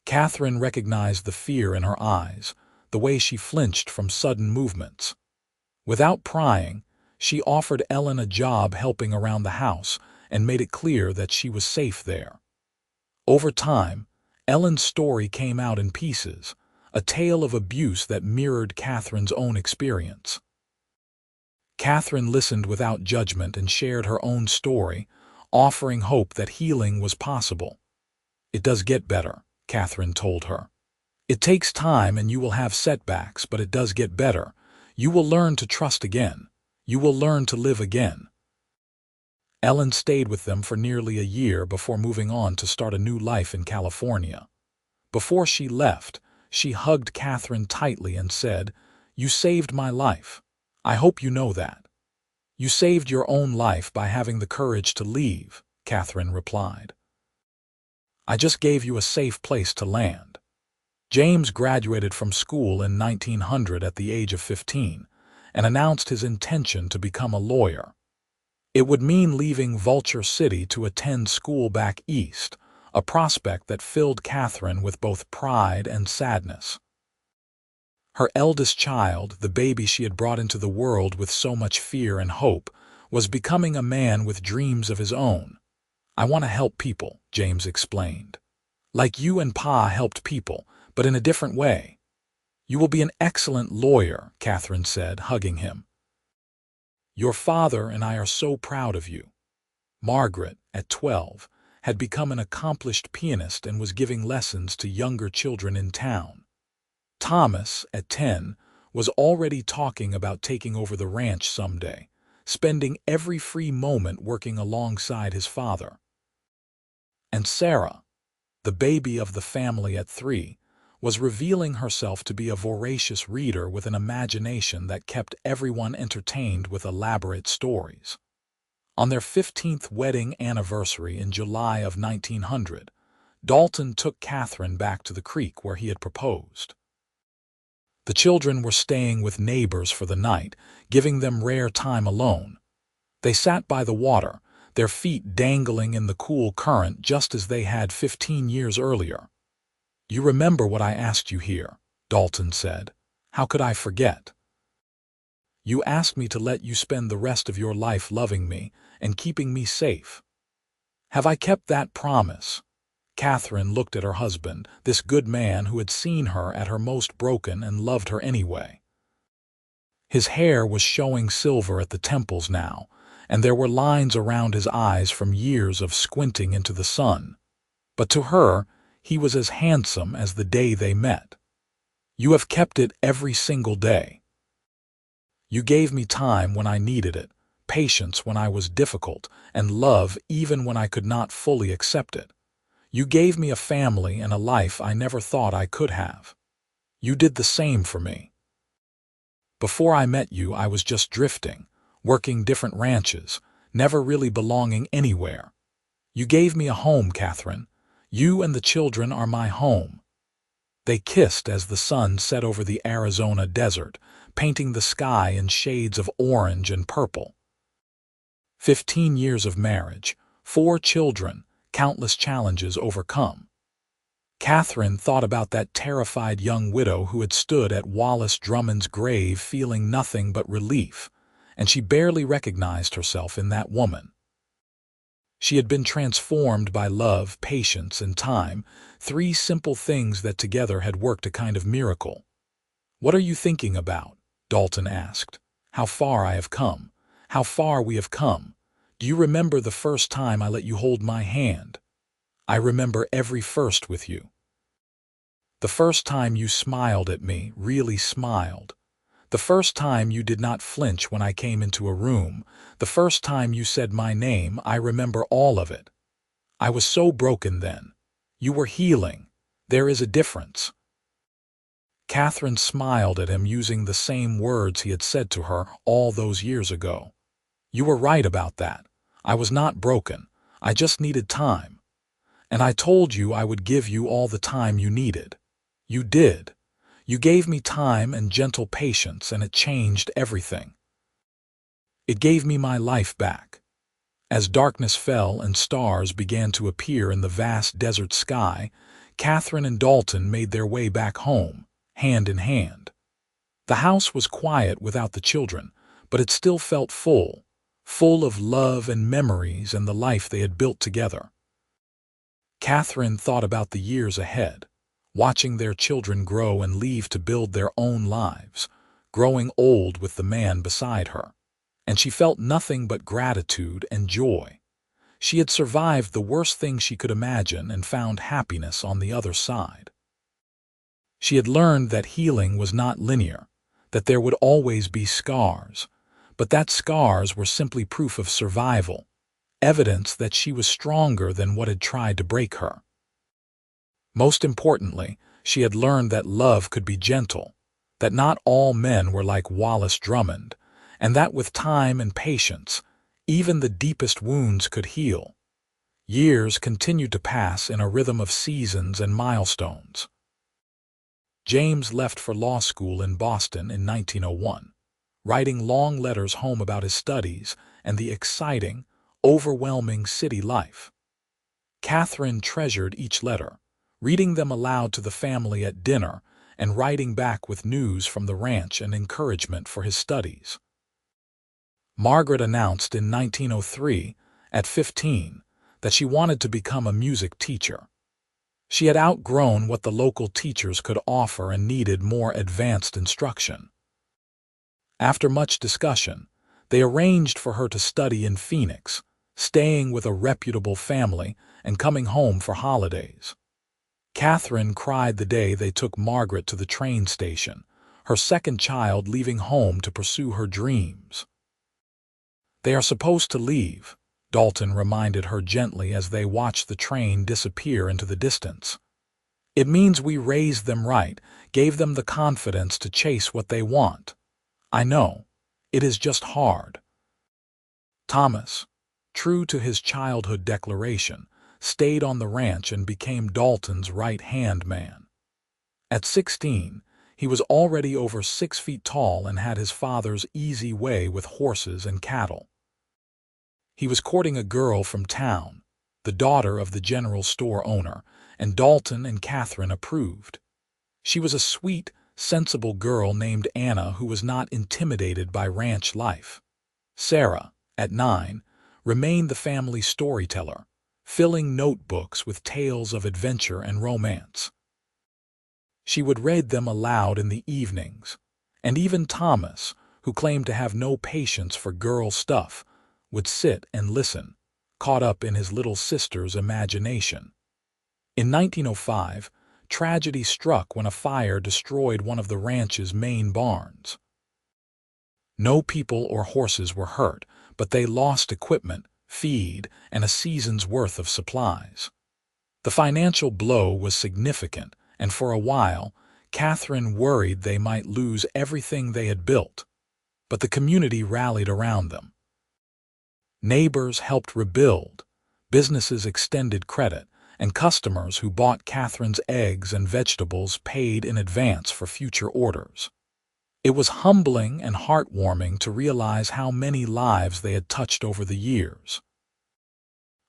Speaker 1: Catherine recognized the fear in her eyes, the way she flinched from sudden movements. Without prying, she offered Ellen a job helping around the house and made it clear that she was safe there. Over time, Ellen's story came out in pieces, a tale of abuse that mirrored Catherine's own experience. Catherine listened without judgment and shared her own story, offering hope that healing was possible. "It does get better," Catherine told her. "It takes time and you will have setbacks, but it does get better. You will learn to trust again. You will learn to live again." Ellen stayed with them for nearly a year before moving on to start a new life in California. Before she left, she hugged Catherine tightly and said, "You saved my life. I hope you know that." "You saved your own life by having the courage to leave," Catherine replied. "I just gave you a safe place to land." James graduated from school in 1900 at the age of 15 and announced his intention to become a lawyer. It would mean leaving Vulture City to attend school back east, a prospect that filled Catherine with both pride and sadness. Her eldest child, the baby she had brought into the world with so much fear and hope, was becoming a man with dreams of his own. "I want to help people," James explained. "Like you and Pa helped people, but in a different way." "You will be an excellent lawyer," Catherine said, hugging him. "Your father and I are so proud of you." Margaret, at 12, had become an accomplished pianist and was giving lessons to younger children in town. Thomas, at 10, was already talking about taking over the ranch someday, spending every free moment working alongside his father. And Sarah, the baby of the family at 3, was revealing herself to be a voracious reader with an imagination that kept everyone entertained with elaborate stories. On their 15th wedding anniversary in July of 1900, Dalton took Catherine back to the creek where he had proposed. The children were staying with neighbors for the night, giving them rare time alone. They sat by the water, their feet dangling in the cool current just as they had 15 years earlier. "You remember what I asked you here," Dalton said. "How could I forget? You asked me to let you spend the rest of your life loving me and keeping me safe. Have I kept that promise?" Catherine looked at her husband, this good man who had seen her at her most broken and loved her anyway. His hair was showing silver at the temples now, and there were lines around his eyes from years of squinting into the sun. But to her, he was as handsome as the day they met. "You have kept it every single day. You gave me time when I needed it, patience when I was difficult, and love even when I could not fully accept it. You gave me a family and a life I never thought I could have. You did the same for me. Before I met you, I was just drifting, working different ranches, never really belonging anywhere. You gave me a home, Catherine. You and the children are my home." They kissed as the sun set over the Arizona desert, painting the sky in shades of orange and purple. 15 years of marriage, 4 children, countless challenges overcome. Catherine thought about that terrified young widow who had stood at Wallace Drummond's grave feeling nothing but relief, and she barely recognized herself in that woman. She had been transformed by love, patience, and time, 3 simple things that together had worked a kind of miracle. "What are you thinking about?" Dalton asked. "How far I have come. How far we have come. Do you remember the first time I let you hold my hand? I remember every first with you." The first time you smiled at me, really smiled. The first time you did not flinch when I came into a room. The first time you said my name, I remember all of it. I was so broken then. You were healing. There is a difference." Catherine smiled at him using the same words he had said to her all those years ago. "You were right about that. I was not broken. I just needed time. And I told you I would give you all the time you needed. You did. You gave me time and gentle patience, and it changed everything. It gave me my life back." As darkness fell and stars began to appear in the vast desert sky, Catherine and Dalton made their way back home, hand in hand. The house was quiet without the children, but it still felt full of love and memories and the life they had built together. Catherine thought about the years ahead, watching their children grow and leave to build their own lives, growing old with the man beside her. And she felt nothing but gratitude and joy. She had survived the worst thing she could imagine and found happiness on the other side. She had learned that healing was not linear, that there would always be scars, but that scars were simply proof of survival, evidence that she was stronger than what had tried to break her. Most importantly, she had learned that love could be gentle, that not all men were like Wallace Drummond, and that with time and patience, even the deepest wounds could heal. Years continued to pass in a rhythm of seasons and milestones. James left for law school in Boston in 1901, writing long letters home about his studies and the exciting, overwhelming city life. Catherine treasured each letter, reading them aloud to the family at dinner and writing back with news from the ranch and encouragement for his studies. Margaret announced in 1903, at 15, that she wanted to become a music teacher. She had outgrown what the local teachers could offer and needed more advanced instruction. After much discussion, they arranged for her to study in Phoenix, staying with a reputable family and coming home for holidays. Catherine cried the day they took Margaret to the train station, her second child leaving home to pursue her dreams. "They are supposed to leave," Dalton reminded her gently as they watched the train disappear into the distance. "It means we raised them right, gave them the confidence to chase what they want. I know. It is just hard." Thomas, true to his childhood declaration, stayed on the ranch and became Dalton's right-hand man. At 16, he was already over 6 feet tall and had his father's easy way with horses and cattle. He was courting a girl from town, the daughter of the general store owner, and Dalton and Catherine approved. She was a sweet, sensible girl named Anna who was not intimidated by ranch life. Sarah, at 9, remained the family storyteller, filling notebooks with tales of adventure and romance. She would read them aloud in the evenings, and even Thomas, who claimed to have no patience for girl stuff, would sit and listen, caught up in his little sister's imagination. In 1905, tragedy struck when a fire destroyed one of the ranch's main barns. No people or horses were hurt, but they lost equipment, feed, and a season's worth of supplies. The financial blow was significant, and for a while, Catherine worried they might lose everything they had built. But the community rallied around them. Neighbors helped rebuild, businesses extended credit, and customers who bought Catherine's eggs and vegetables paid in advance for future orders. It was humbling and heartwarming to realize how many lives they had touched over the years.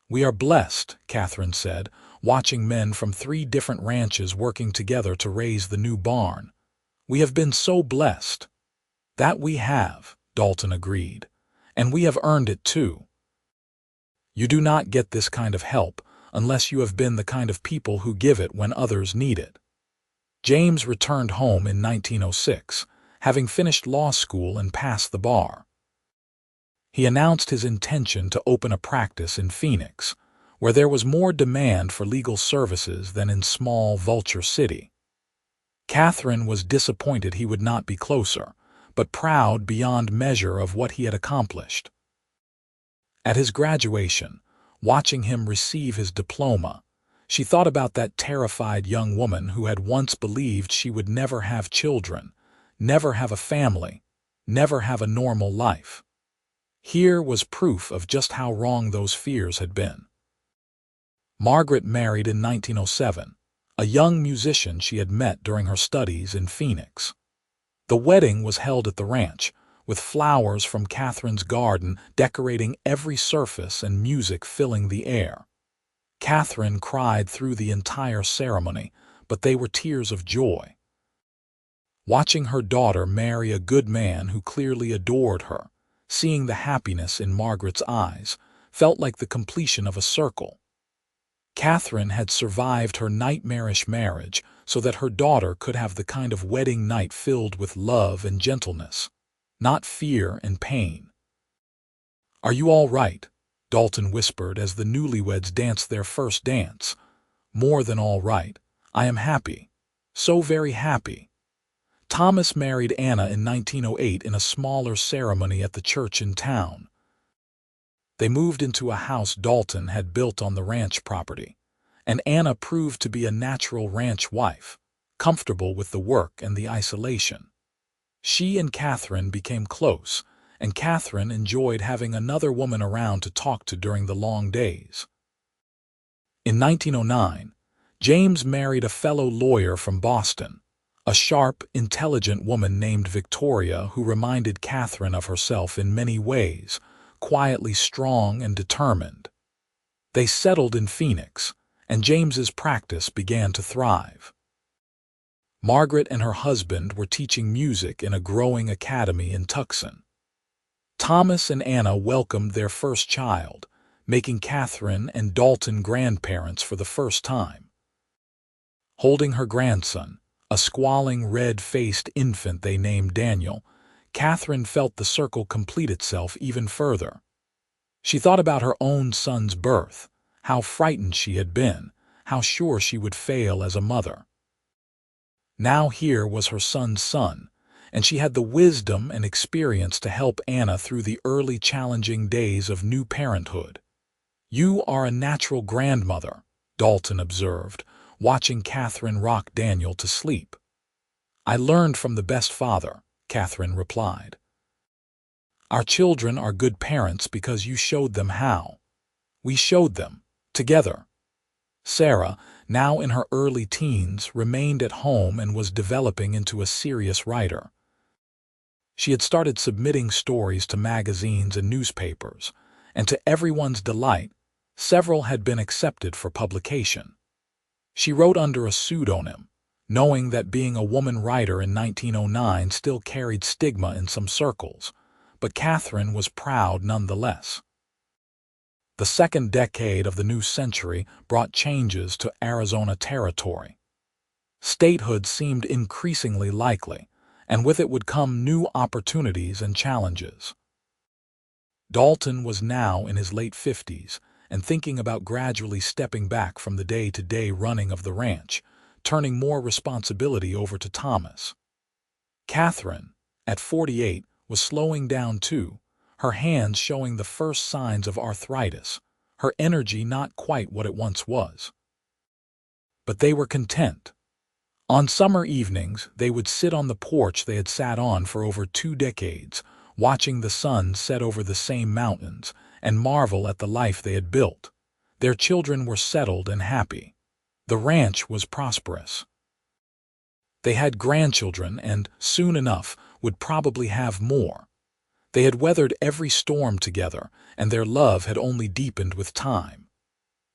Speaker 1: "We are blessed," Catherine said, watching men from 3 different ranches working together to raise the new barn. "We have been so blessed." "That we have," Dalton agreed. "And we have earned it too. You do not get this kind of help unless you have been the kind of people who give it when others need it." James returned home in 1906, having finished law school and passed the bar. He announced his intention to open a practice in Phoenix, where there was more demand for legal services than in small Vulture City. Catherine was disappointed he would not be closer, but proud beyond measure of what he had accomplished. At his graduation, watching him receive his diploma, she thought about that terrified young woman who had once believed she would never have children, never have a family, never have a normal life. Here was proof of just how wrong those fears had been. Margaret married in 1907, a young musician she had met during her studies in Phoenix. The wedding was held at the ranch, with flowers from Catherine's garden decorating every surface and music filling the air. Catherine cried through the entire ceremony, but they were tears of joy. Watching her daughter marry a good man who clearly adored her, seeing the happiness in Margaret's eyes, felt like the completion of a circle. Catherine had survived her nightmarish marriage so that her daughter could have the kind of wedding night filled with love and gentleness, not fear and pain. "Are you all right?" Dalton whispered as the newlyweds danced their first dance. "More than all right. I am happy. So very happy." Thomas married Anna in 1908 in a smaller ceremony at the church in town. They moved into a house Dalton had built on the ranch property, and Anna proved to be a natural ranch wife, comfortable with the work and the isolation. She and Catherine became close, and Catherine enjoyed having another woman around to talk to during the long days. In 1909, James married a fellow lawyer from Boston, a sharp, intelligent woman named Victoria who reminded Catherine of herself in many ways, quietly strong and determined. They settled in Phoenix, and James's practice began to thrive. Margaret and her husband were teaching music in a growing academy in Tucson. Thomas and Anna welcomed their first child, making Catherine and Dalton grandparents for the first time. Holding her grandson, a squalling red-faced infant they named Daniel, Catherine felt the circle complete itself even further. She thought about her own son's birth, how frightened she had been, how sure she would fail as a mother. Now here was her son's son, and she had the wisdom and experience to help Anna through the early challenging days of new parenthood. "You are a natural grandmother," Dalton observed, watching Catherine rock Daniel to sleep. "I learned from the best father," Catherine replied. "Our children are good parents because you showed them how. We showed them, together." Sarah, now in her early teens, remained at home and was developing into a serious writer. She had started submitting stories to magazines and newspapers, and to everyone's delight, several had been accepted for publication. She wrote under a pseudonym, knowing that being a woman writer in 1909 still carried stigma in some circles, but Catherine was proud nonetheless. The second decade of the new century brought changes to Arizona territory. Statehood seemed increasingly likely, and with it would come new opportunities and challenges. Dalton was now in his late 50s and thinking about gradually stepping back from the day-to-day running of the ranch, turning more responsibility over to Thomas. Catherine, at 48, was slowing down too, her hands showing the first signs of arthritis, her energy not quite what it once was. But they were content. On summer evenings, they would sit on the porch they had sat on for over 2 decades, watching the sun set over the same mountains, and marvel at the life they had built. Their children were settled and happy. The ranch was prosperous. They had grandchildren and, soon enough, would probably have more. They had weathered every storm together, and their love had only deepened with time.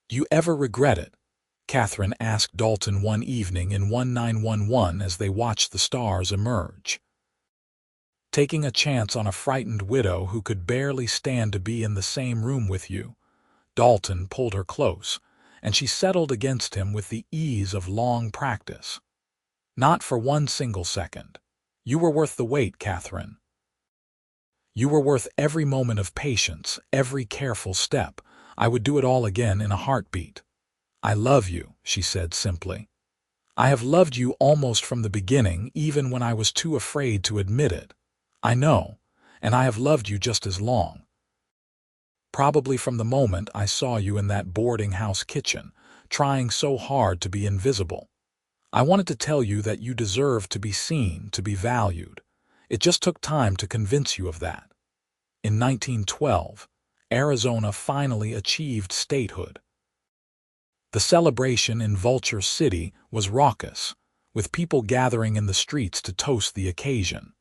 Speaker 1: "Do you ever regret it?" Catherine asked Dalton one evening in 1911 as they watched the stars emerge. "Taking a chance on a frightened widow who could barely stand to be in the same room with you." Dalton pulled her close, and she settled against him with the ease of long practice. "Not for one single second. You were worth the wait, Catherine. You were worth every moment of patience, every careful step. I would do it all again in a heartbeat." "I love you," she said simply. I have loved you almost from the beginning, even when I was too afraid to admit it. I know, and I have loved you just as long. Probably from the moment I saw you in that boarding house kitchen, trying so hard to be invisible. I wanted to tell you that you deserve to be seen, to be valued. It just took time to convince you of that. In 1912, Arizona finally achieved statehood. The celebration in Vulture City was raucous, with people gathering in the streets to toast the occasion.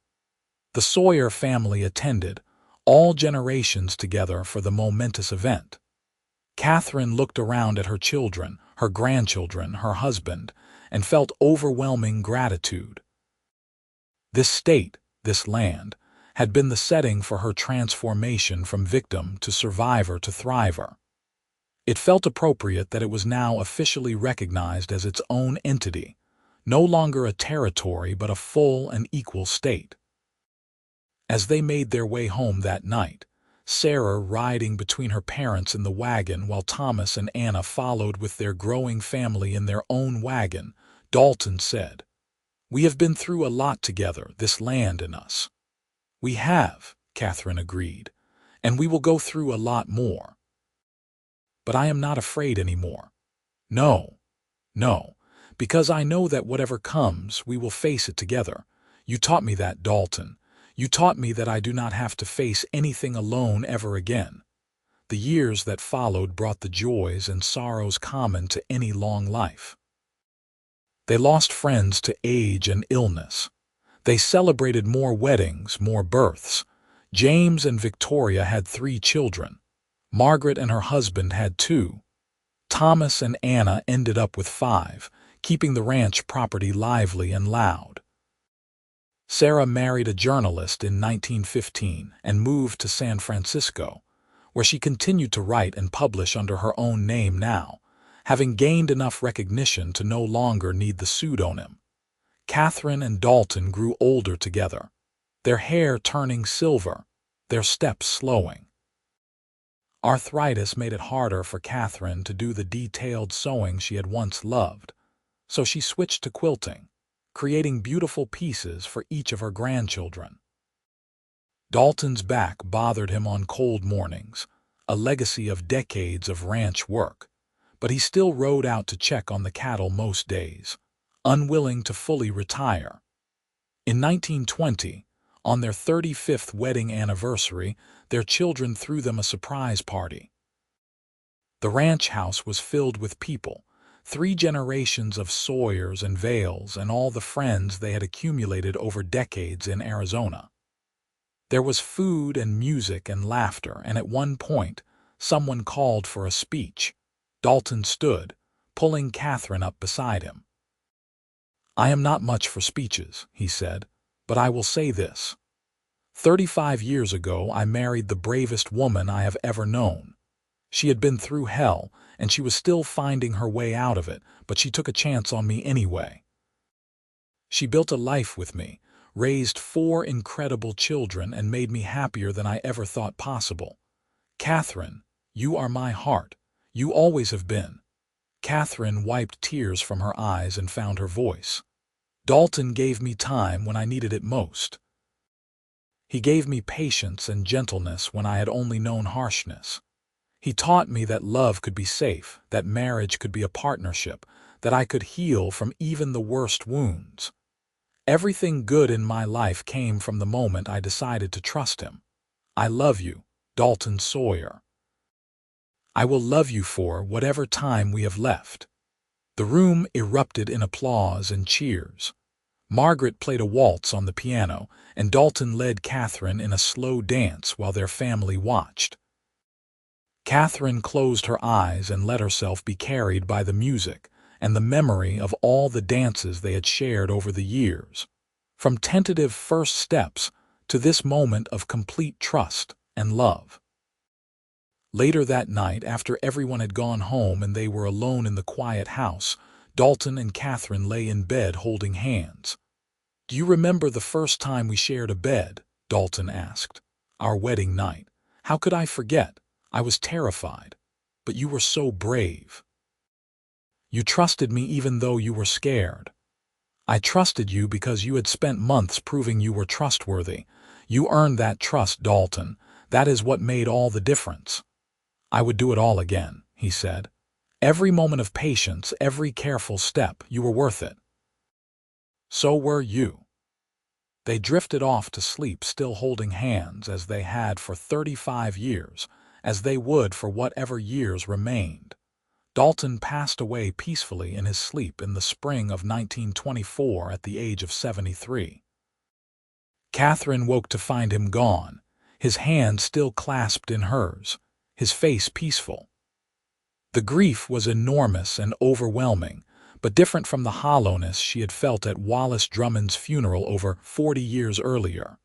Speaker 1: The Sawyer family attended, all generations together for the momentous event. Catherine looked around at her children, her grandchildren, her husband, and felt overwhelming gratitude. This state, this land, had been the setting for her transformation from victim to survivor to thriver. It felt appropriate that it was now officially recognized as its own entity, no longer a territory but a full and equal state. As they made their way home that night, Sarah riding between her parents in the wagon while Thomas and Anna followed with their growing family in their own wagon, Dalton said, "We have been through a lot together, this land and us." "We have," Catherine agreed, "and we will go through a lot more. But I am not afraid anymore. No, no, because I know that whatever comes, we will face it together. You taught me that, Dalton. You taught me that I do not have to face anything alone ever again." The years that followed brought the joys and sorrows common to any long life. They lost friends to age and illness. They celebrated more weddings, more births. James and Victoria had 3 children. Margaret and her husband had 2. Thomas and Anna ended up with 5, keeping the ranch property lively and loud. Sarah married a journalist in 1915 and moved to San Francisco, where she continued to write and publish under her own name now, having gained enough recognition to no longer need the pseudonym. Catherine and Dalton grew older together, their hair turning silver, their steps slowing. Arthritis made it harder for Catherine to do the detailed sewing she had once loved, so she switched to quilting, creating beautiful pieces for each of her grandchildren. Dalton's back bothered him on cold mornings, a legacy of decades of ranch work, but he still rode out to check on the cattle most days, unwilling to fully retire. In 1920, on their 35th wedding anniversary, their children threw them a surprise party. The ranch house was filled with people, 3 generations of Sawyers and Vales and all the friends they had accumulated over decades in Arizona. There was food and music and laughter, and at one point, someone called for a speech. Dalton stood, pulling Catherine up beside him. "I am not much for speeches," he said, "but I will say this. 35 years ago, I married the bravest woman I have ever known. She had been through hell, and she was still finding her way out of it, but she took a chance on me anyway. She built a life with me, raised 4 incredible children, and made me happier than I ever thought possible. Catherine, you are my heart. You always have been." Catherine wiped tears from her eyes and found her voice. "Dalton gave me time when I needed it most. He gave me patience and gentleness when I had only known harshness. He taught me that love could be safe, that marriage could be a partnership, that I could heal from even the worst wounds. Everything good in my life came from the moment I decided to trust him. I love you, Dalton Sawyer. I will love you for whatever time we have left." The room erupted in applause and cheers. Margaret played a waltz on the piano, and Dalton led Catherine in a slow dance while their family watched. Catherine closed her eyes and let herself be carried by the music and the memory of all the dances they had shared over the years, from tentative first steps to this moment of complete trust and love. Later that night, after everyone had gone home and they were alone in the quiet house, Dalton and Catherine lay in bed holding hands. "Do you remember the first time we shared a bed?" Dalton asked. "Our wedding night. How could I forget? I was terrified. But you were so brave." You trusted me even though you were scared. I trusted you because you had spent months proving you were trustworthy. You earned that trust, Dalton. That is what made all the difference. I would do it all again, he said. Every moment of patience, every careful step, you were worth it. So were you. They drifted off to sleep, still holding hands as they had for 35 years, as they would for whatever years remained. Dalton passed away peacefully in his sleep in the spring of 1924 at the age of 73. Catherine woke to find him gone, his hand still clasped in hers, his face peaceful. The grief was enormous and overwhelming, but different from the hollowness she had felt at Wallace Drummond's funeral over 40 years earlier.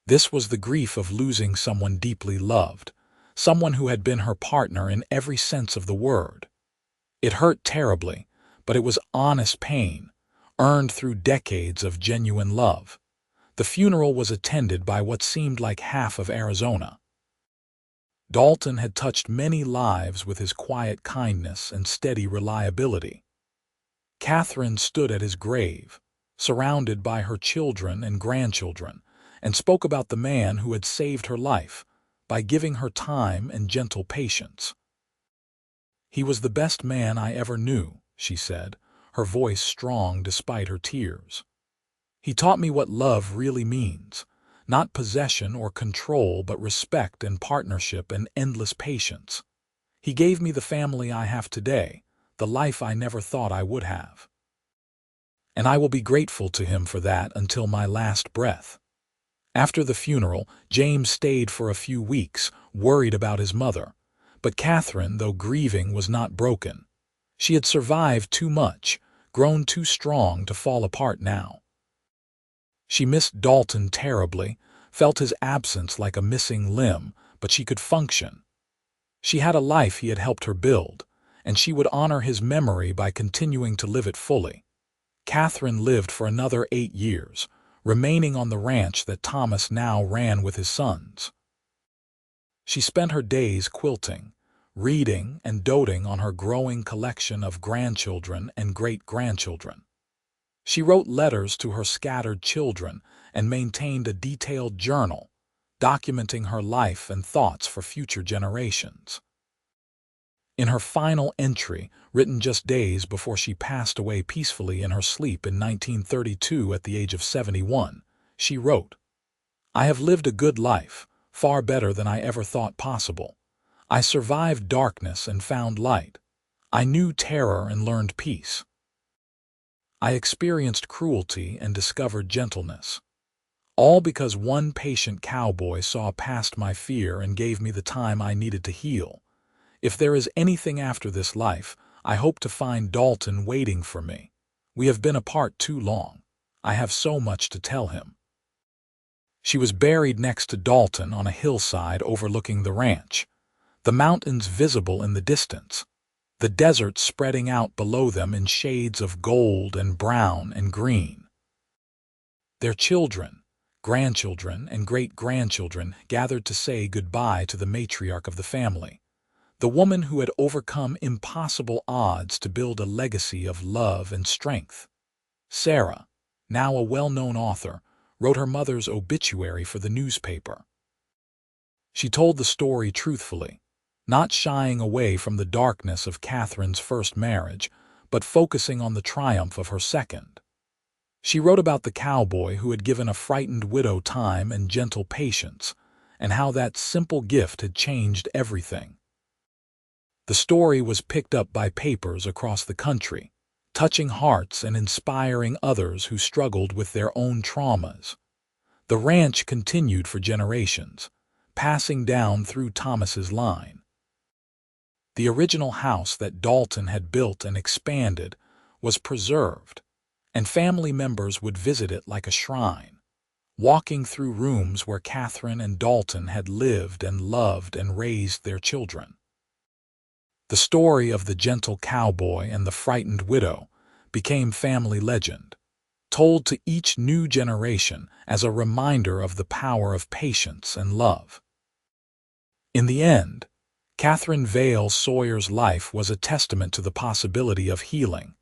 Speaker 1: This was the grief of losing someone deeply loved, someone who had been her partner in every sense of the word. It hurt terribly, but it was honest pain, earned through decades of genuine love. The funeral was attended by what seemed like half of Arizona. Dalton had touched many lives with his quiet kindness and steady reliability. Catherine stood at his grave, surrounded by her children and grandchildren, and spoke about the man who had saved her life by giving her time and gentle patience. "He was the best man I ever knew," she said, her voice strong despite her tears. "He taught me what love really means, not possession or control, but respect and partnership and endless patience. He gave me the family I have today, the life I never thought I would have. And I will be grateful to him for that until my last breath." After the funeral, James stayed for a few weeks, worried about his mother. But Catherine, though grieving, was not broken. She had survived too much, grown too strong to fall apart now. She missed Dalton terribly, felt his absence like a missing limb, but she could function. She had a life he had helped her build, and she would honor his memory by continuing to live it fully. Catherine lived for another 8 years, remaining on the ranch that Thomas now ran with his sons. She spent her days quilting, reading, and doting on her growing collection of grandchildren and great-grandchildren. She wrote letters to her scattered children and maintained a detailed journal, documenting her life and thoughts for future generations. In her final entry, written just days before she passed away peacefully in her sleep in 1932 at the age of 71, she wrote, "I have lived a good life, far better than I ever thought possible. I survived darkness and found light. I knew terror and learned peace. I experienced cruelty and discovered gentleness. All because one patient cowboy saw past my fear and gave me the time I needed to heal. If there is anything after this life, I hope to find Dalton waiting for me. We have been apart too long. I have so much to tell him." She was buried next to Dalton on a hillside overlooking the ranch, the mountains visible in the distance, the desert spreading out below them in shades of gold and brown and green. Their children, grandchildren, and great-grandchildren gathered to say goodbye to the matriarch of the family, the woman who had overcome impossible odds to build a legacy of love and strength. Sarah, now a well-known author, wrote her mother's obituary for the newspaper. She told the story truthfully, not shying away from the darkness of Catherine's first marriage, but focusing on the triumph of her second. She wrote about the cowboy who had given a frightened widow time and gentle patience, and how that simple gift had changed everything. The story was picked up by papers across the country, touching hearts and inspiring others who struggled with their own traumas. The ranch continued for generations, passing down through Thomas's line. The original house that Dalton had built and expanded was preserved, and family members would visit it like a shrine, walking through rooms where Catherine and Dalton had lived and loved and raised their children. The story of the gentle cowboy and the frightened widow became family legend, told to each new generation as a reminder of the power of patience and love. In the end, Vale Sawyer's life was a testament to the possibility of healing,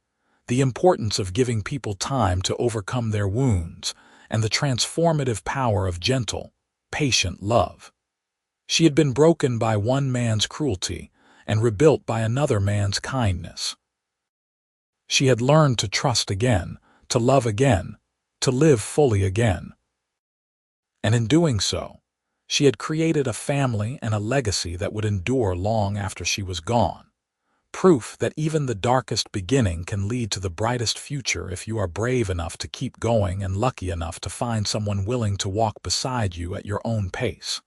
Speaker 1: the importance of giving people time to overcome their wounds, and the transformative power of gentle, patient love. She had been broken by one man's cruelty and rebuilt by another man's kindness. She had learned to trust again, to love again, to live fully again. And in doing so, she had created a family and a legacy that would endure long after she was gone. Proof that even the darkest beginning can lead to the brightest future if you are brave enough to keep going and lucky enough to find someone willing to walk beside you at your own pace.